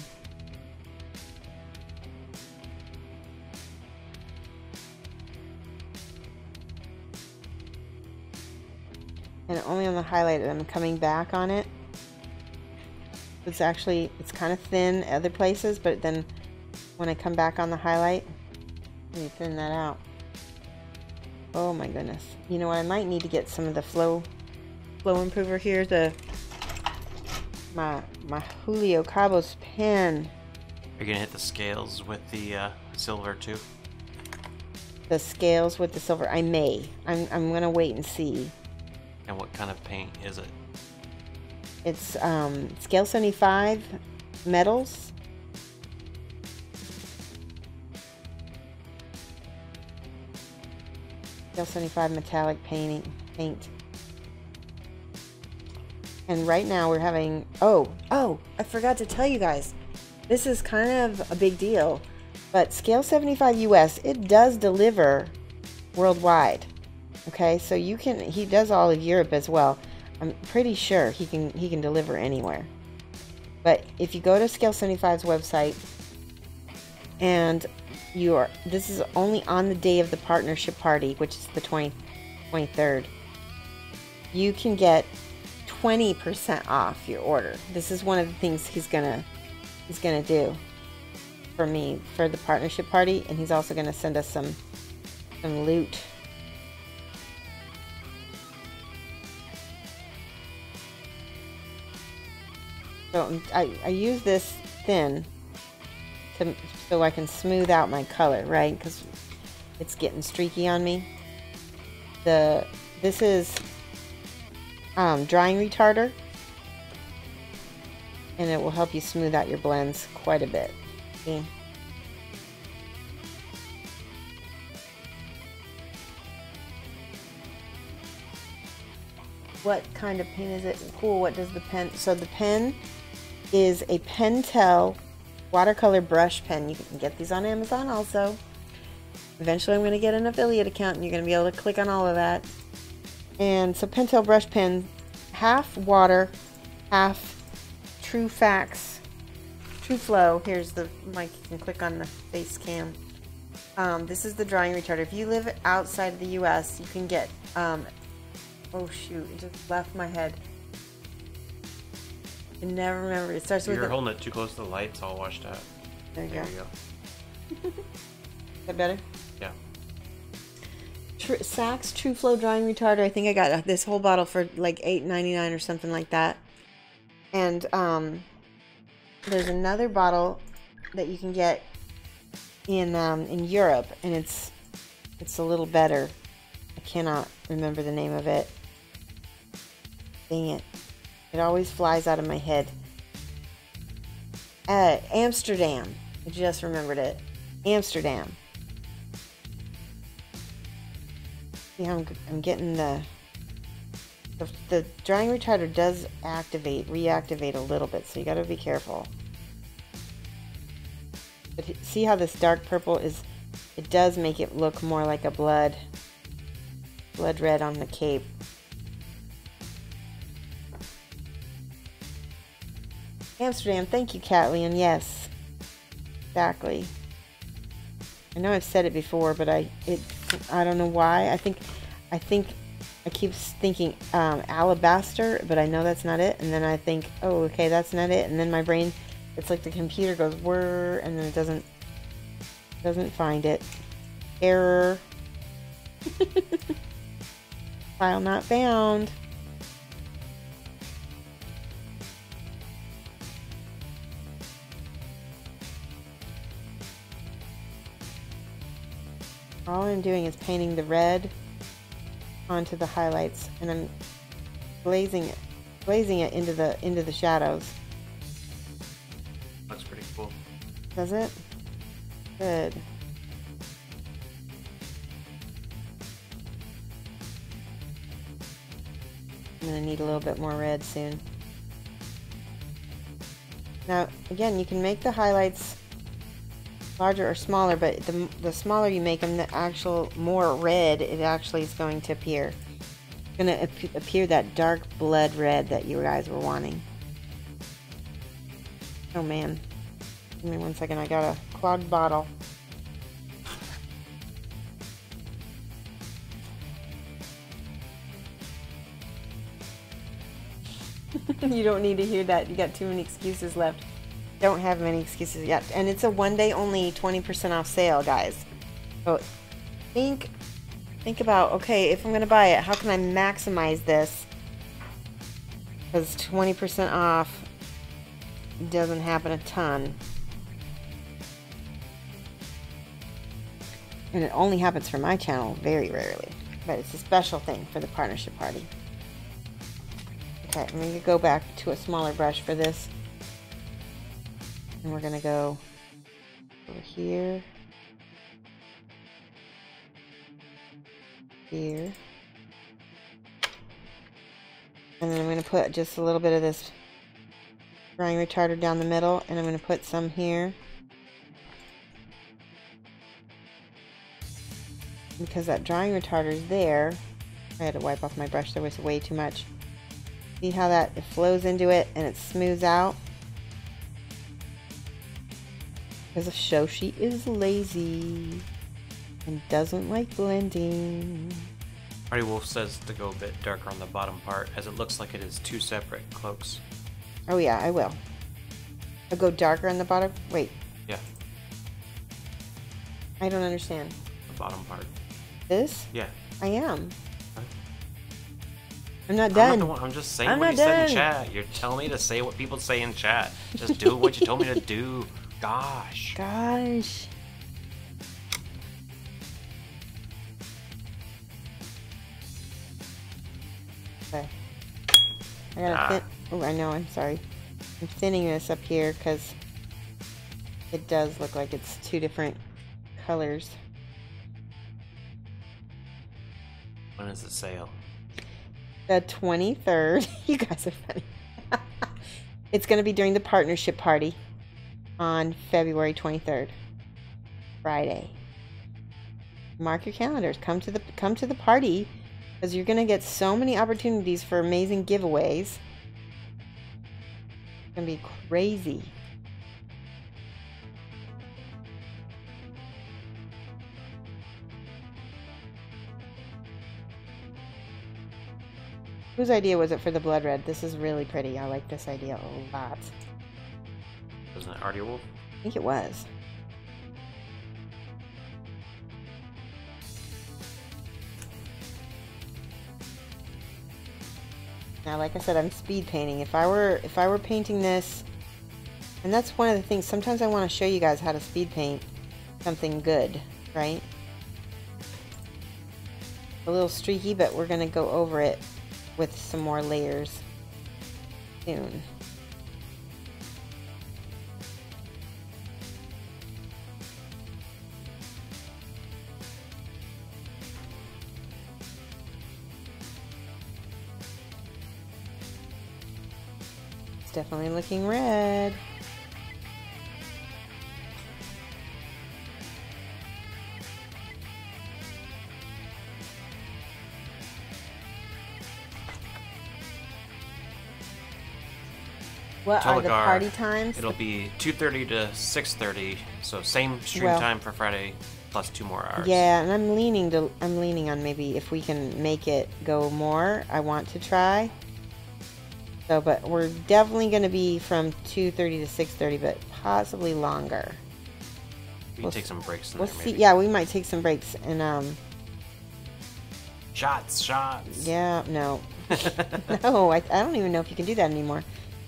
And only on the highlight, and I'm coming back on it. It's kind of thin other places, but then when I come back on the highlight, let me thin that out. Oh my goodness. You know what? I might need to get some of the flow improver here. My Julio Cabos pen. Are you gonna hit the scales with the silver too? The scales with the silver. I may. I'm gonna wait and see. And what kind of paint is it? It's scale 75 metals. Scale 75 metallic paint. And right now we're having, oh, I forgot to tell you guys. This is kind of a big deal, but scale 75 US, it does deliver worldwide. Okay, so he does all of Europe as well. I'm pretty sure he can deliver anywhere. But if you go to Scale 75's website, and this is only on the day of the partnership party, which is the 23rd, you can get 20% off your order. This is one of the things he's gonna do for me for the partnership party, and he's also gonna send us some loot. So I use this thin so I can smooth out my color, right? Because it's getting streaky on me. This is drying retarder, and it will help you smooth out your blends quite a bit. See? What kind of pen is it? Cool. What does the pen? So the pen is a Pentel watercolor brush pen. You can get these on Amazon also. Eventually I'm going to get an affiliate account and you're going to be able to click on all of that. And so Pentel brush pen, half water, half True Flow. Here's the mic, you can click on the face cam. This is the drying retarder. If you live outside of the US, you can get, oh shoot, it just left my head. I never remember. It starts with. You're holding it too close to the light, it's all washed out. There you go. Is that better? Yeah. Saks True Flow drying retarder. I think I got this whole bottle for like $8.99 or something like that. And there's another bottle that you can get in Europe, and it's a little better. I cannot remember the name of it. Dang it. It always flies out of my head. Amsterdam. I just remembered it. Amsterdam. See how I'm getting the drying retarder does reactivate a little bit, so you gotta be careful. But see how this dark purple is, it does make it look more like a blood red on the cape. Amsterdam, thank you, Kathleen. Yes, exactly. I know I've said it before, but I don't know why. I think I keep thinking alabaster, but I know that's not it. And then I think, oh, okay, that's not it. And then my brain, it's like the computer goes whir, and then it doesn't find it. Error. File not found. All I'm doing is painting the red onto the highlights, and I'm glazing it into the shadows. Looks pretty cool. Does it? Good. I'm gonna need a little bit more red soon. Now, again, you can make the highlights larger or smaller, but the smaller you make them, the actual more red it actually is going to appear. gonna appear that dark blood red that you guys were wanting. Oh man. Give me 1 second, I got a clogged bottle. You don't need to hear that. You got too many excuses left. Don't have many excuses yet. And it's a 1 day only 20% off sale, guys. So think about, okay, if I'm going to buy it, how can I maximize this? Because 20% off doesn't happen a ton. And it only happens for my channel very rarely. But it's a special thing for the partnership party. Okay, I'm going to go back to a smaller brush for this. And we're going to go over here. Here. And then I'm going to put just a little bit of this drying retarder down the middle. And I'm going to put some here. Because that drying retarder is there. I had to wipe off my brush. There was way too much. See how that it flows into it and it smooths out? Because Shoshie is lazy and doesn't like blending. Party Wolf says to go a bit darker on the bottom part, as it looks like it is 2 separate cloaks. Oh yeah, I will. I'll go darker on the bottom? Wait. Yeah. I don't understand. The bottom part. This? Yeah. I am. Okay. I'm not done. I'm just saying what you said in chat. You're telling me to say what people say in chat. Just do what you told me to do. Gosh. Gosh. Okay. I gotta thin. Oh, I know. I'm sorry. I'm thinning this up here because it does look like it's 2 different colors. When is the sale? The 23rd. You guys are funny. It's going to be during the partnership party on February 23rd. Friday. Mark your calendars. Come to the party because you're going to get so many opportunities for amazing giveaways. It's going to be crazy. Whose idea was it for the blood red? This is really pretty. I like this idea a lot. Wasn't it Artie Wolf? I think it was. Now, like I said, I'm speed painting. If I were painting this, and that's one of the things. Sometimes I want to show you guys how to speed paint something good, right? A little streaky, but we're gonna go over it with some more layers soon. It's definitely looking red. What are the party times? It'll be 2:30 to 6:30, so same stream time for Friday plus 2 more hours. Yeah, and I'm leaning on maybe if we can make it go more. I want to try. So, but we're definitely going to be from 2:30 to 6:30, but possibly longer. We can take some breaks in we'll there, see. maybe. Yeah, we might take some breaks and Shots. Yeah, no. No, I don't even know if you can do that anymore.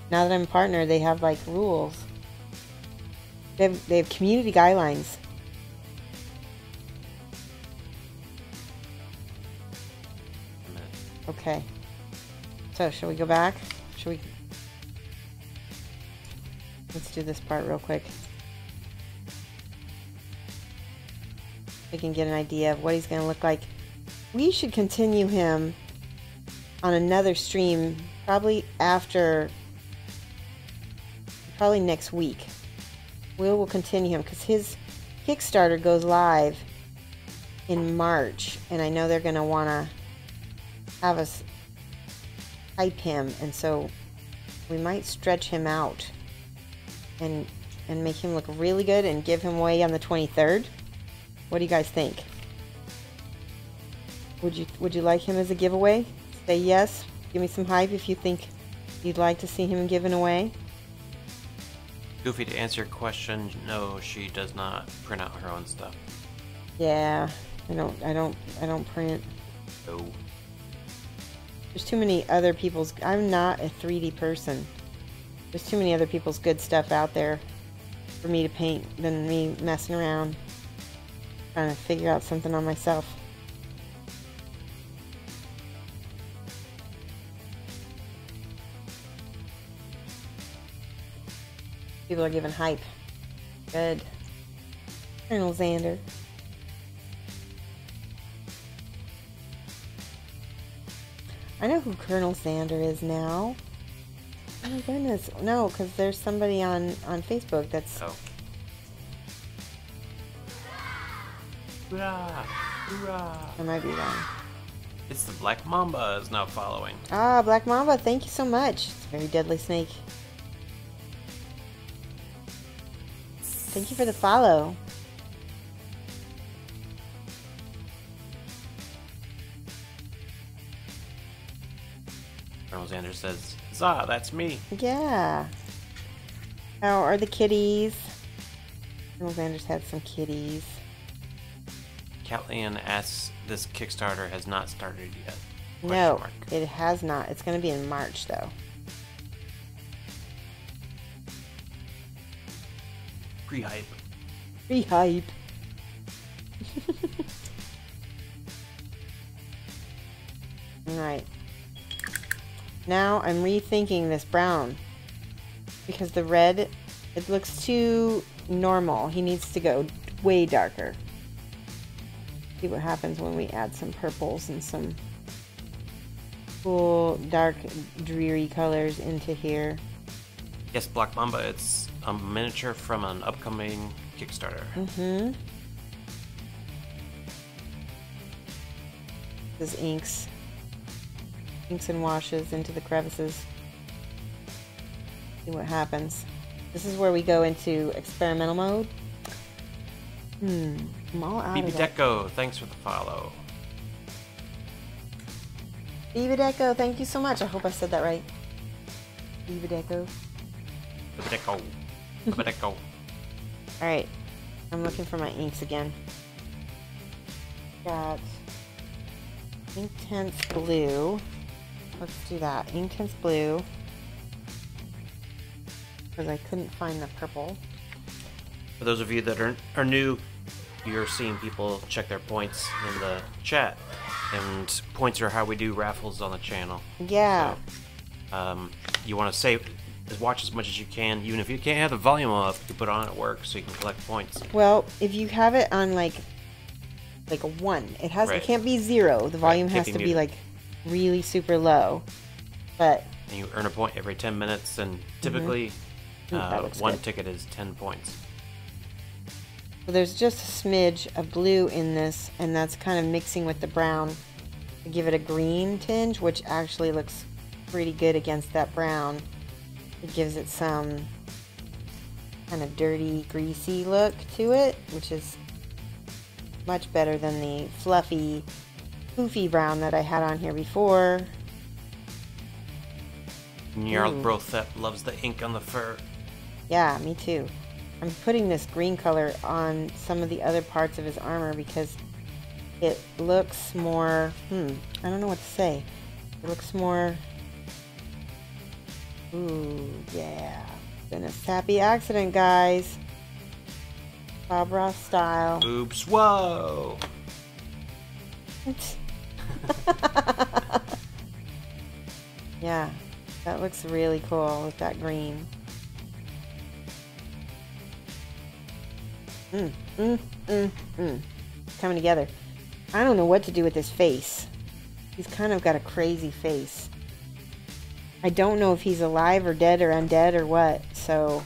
Now that I'm a partner, they have like rules. They have community guidelines. Okay. So, shall we go back? Shall we? Let's do this part real quick. We can get an idea of what he's going to look like. We should continue him on another stream, probably next week. We will continue him because his Kickstarter goes live in March, and I know they're going to want to have us hype him, and so we might stretch him out and make him look really good and give him away on the 23rd. What do you guys think? Would you like him as a giveaway? Say yes. Give me some hype if you think you'd like to see him given away. Goofy, to answer your question, no, she does not print out her own stuff. Yeah, I don't print. No. There's too many other people's. I'm not a 3D person. There's too many other people's good stuff out there for me to paint than me messing around trying to figure out something on myself. People are giving hype. Good. Colonel Xander. I know who Colonel Xander is now. Oh my goodness. No, because there's somebody on Facebook that's... Oh. Hoorah! Hoorah! I might be wrong. It's the Black Mamba is now following. Ah, Black Mamba, thank you so much. It's a very deadly snake. Thank you for the follow. Colonel Xander says, "Zah, that's me." Yeah. How are the kitties? Colonel Xander's had some kitties. Catlian asks, "This Kickstarter has not started yet?" No, Mark. it has not. It's going to be in March, though. Pre-hype. Pre-hype. Alright. Now I'm rethinking this brown. Because the red, it looks too normal. He needs to go way darker. See what happens when we add some purples and some cool, dark, dreary colors into here. Yes, Black Mamba, it's a miniature from an upcoming Kickstarter. Mm-hmm. This inks. Inks and washes into the crevices. See what happens. This is where we go into experimental mode. I'm all out BB of that. Deco, thanks for the follow. BB Deco, thank you so much. I hope I said that right. BB Deco. BB Deco. BB Deco. Alright. I'm looking for my inks again. Got Inktense Blue. Let's do that. Inktense Blue. Because I couldn't find the purple. For those of you that are new, you're seeing people check their points in the chat. And points are how we do raffles on the channel. Yeah. So, you want to save, watch as much as you can. Even if you can't have the volume up, you put it on at work so you can collect points. Well, if you have it on like a 1, it has Right. it can't be 0. The volume Can't has be to be muted. like really super low. But And you earn a point every 10 minutes, and typically that looks one good. ticket is 10 points. so there's just a smidge of blue in this, and that's kind of mixing with the brown to give it a green tinge, which actually looks pretty good against that brown. It gives it some kind of dirty, greasy look to it, which is much better than the fluffy, poofy brown that I had on here before. Jarl Brothep loves the ink on the fur. Yeah, me too. I'm putting this green color on some of the other parts of his armor because it looks more, I don't know what to say. It looks more, ooh, yeah. Been a sappy accident, guys. Bob Ross style. Oops, whoa! Yeah, that looks really cool with that green. Coming together. I don't know what to do with his face. He's kind of got a crazy face. I don't know if he's alive or dead or undead or what, so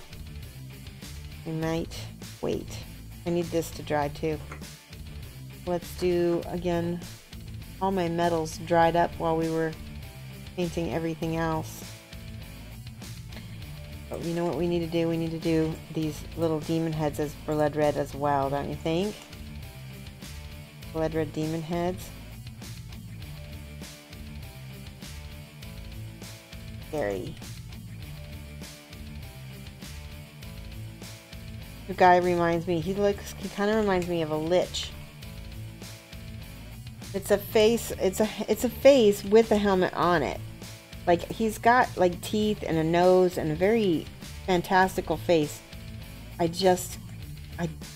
I might wait. I need this to dry too. Let's do, again, all my metals dried up while we were painting everything else. But you know what we need to do? We need to do these little demon heads as blood red as well, don't you think? Blood red demon heads. Scary. The guy reminds me, he kind of reminds me of a lich. It's a face, it's a face with a helmet on it. Like, he's got like teeth and a nose and a very fantastical face. I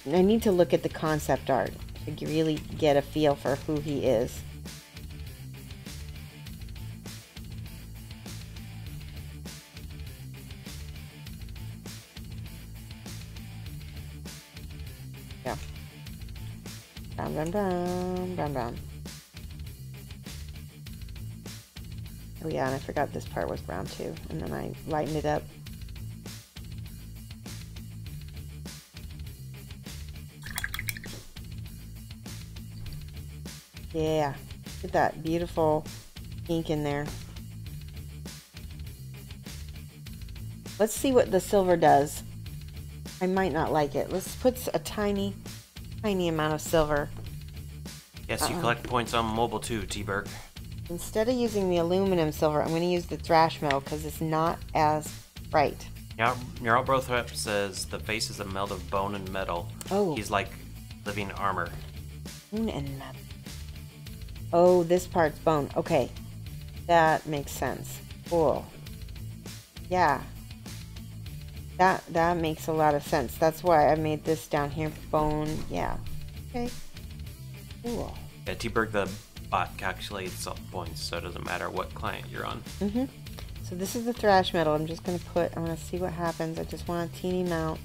need to look at the concept art to really get a feel for who he is. Yeah. Dum dum dum dum dum. Oh yeah, and I forgot this part was brown too, and then I lightened it up. Yeah, get that beautiful ink in there. Let's see what the silver does. I might not like it. Let's put a tiny amount of silver. Yes, you collect points on mobile too, T-Berg. Instead of using the aluminum silver, I'm going to use the thrash metal because it's not as bright. Yeah, Neural Brothrep says the face is a meld of bone and metal. Oh. He's like living armor. Bone and metal. Oh, this part's bone. Okay. That makes sense. Cool. Yeah. That makes a lot of sense. That's why I made this down here. Bone. Yeah. Okay. Cool. Yeah, T-Berg, the bot calculates all points, so it doesn't matter what client you're on. Mm-hmm. So this is the thrash metal. I'm just going to I'm going to see what happens. I just want a teeny amount.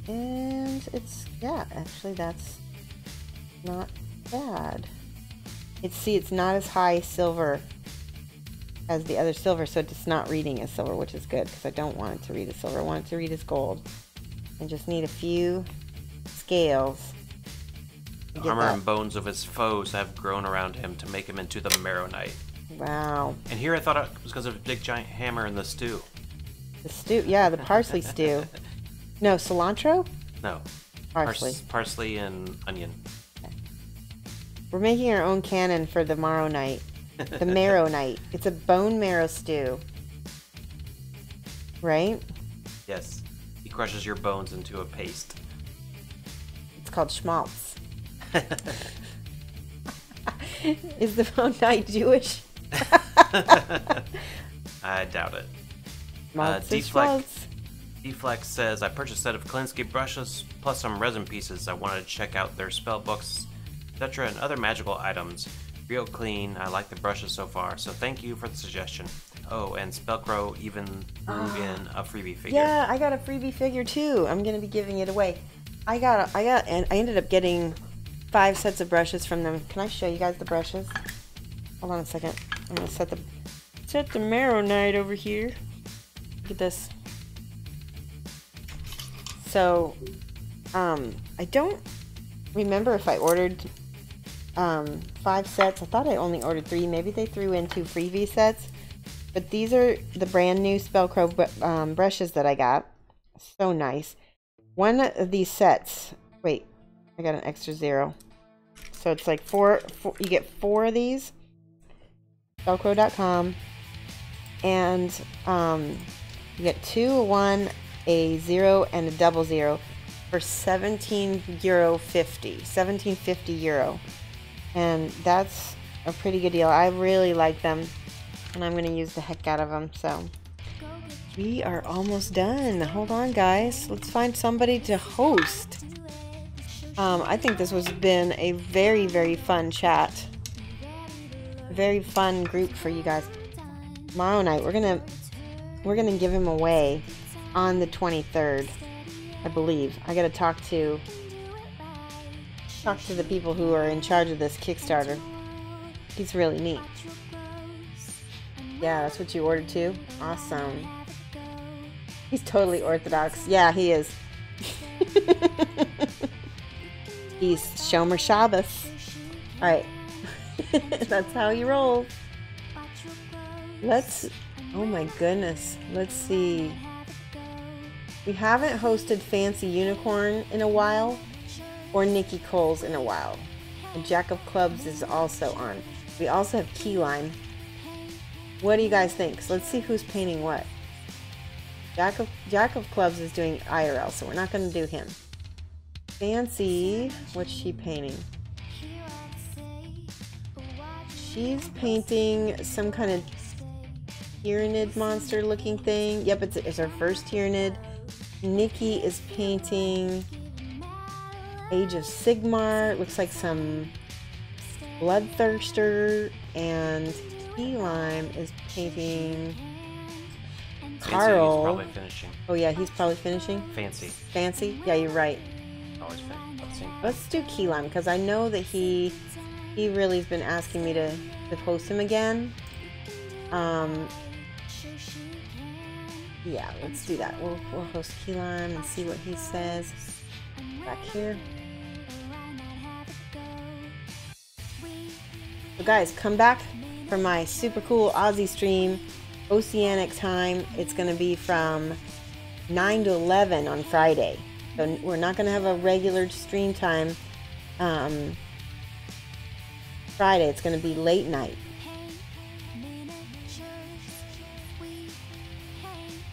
And it's, yeah, actually that's not bad. It's not as high silver as the other silver, so it's not reading as silver, which is good, because I don't want it to read as silver. I want it to read as gold. I just need a few scales. The armor and bones of his foes have grown around him to make him into the Marrow Knight. Wow. And here I thought it was because of a big giant hammer in the stew. The stew, yeah, the parsley stew. No, cilantro? No. Parsley. Parsley and onion. Okay. We're making our own canon for the Marrow Knight. The Marrow Knight. It's a bone marrow stew. Right? Yes. He crushes your bones into a paste. It's called schmaltz. Is the Bone Knight Jewish? I doubt it. Deflex says, I purchased a set of Klinsky brushes plus some resin pieces. I wanted to check out their spell books, etc. and other magical items. Real clean. I like the brushes so far, so thank you for the suggestion. Oh, and Spellcrow even threw in a freebie figure. Yeah, I got a freebie figure too. I'm gonna be giving it away. I ended up getting 5 sets of brushes from them. Can I show you guys the brushes? Hold on a second. I'm gonna set the Marrow Knight over here. Look at this. So, I don't remember if I ordered 5 sets. I thought I only ordered 3. Maybe they threw in 2 freebie sets. But these are the brand new Spellcrow brushes that I got. So nice. One of these sets. Wait, I got an extra 0. So it's like 4 you get 4 of these. Spellcrow.com. And you get 2, a 1, a 0, and a 00 for €17.50. €17.50. And that's a pretty good deal. I really like them, and I'm going to use the heck out of them. So we are almost done. Hold on, guys. Let's find somebody to host. I think this has been a very, very fun chat. A very fun group for you guys. Marrow Knight, we're gonna give him away on the 23rd, I believe. I gotta talk to the people who are in charge of this Kickstarter. He's really neat. Yeah, that's what you ordered too? Awesome. He's totally orthodox. Yeah, he is. He's Shomer Shabbos. Alright. That's how he rolls. Let's, oh my goodness, let's see. We haven't hosted Fancy Unicorn in a while, or Nikki Coles in a while. And Jack of Clubs is also on. We also have Key Lime. What do you guys think? So let's see who's painting what. Jack of Clubs is doing IRL, so we're not going to do him. Fancy, what's she painting? She's painting some kind of Tyranid monster looking thing. Yep, it's her first Tyranid. Nikki is painting Age of Sigmar. Looks like some Bloodthirster. And Key Lime is painting Carl. He's probably finishing. Oh yeah, he's probably finishing. Fancy. Fancy? Yeah, you're right. Always finishing. Let's do Key Lime because I know that he really has been asking me to host him again. Yeah, let's do that. We'll host Key Lime and see what he says. Back here. So guys, come back for my super cool Aussie stream, Oceanic time. It's going to be from 9 to 11 on Friday. So we're not going to have a regular stream time Friday. It's going to be late night.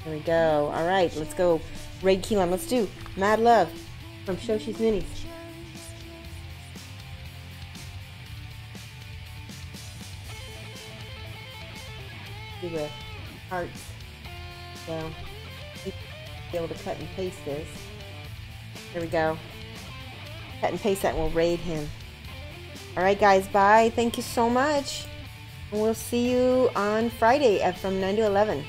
There we go. All right, let's go raid Key Lime. Let's do Mad Love from Shoshie's Minis. Do the hearts. Well, be able to cut and paste this. There we go. Cut and paste that and we'll raid him. Alright guys, bye. Thank you so much. And we'll see you on Friday from 9 to 11.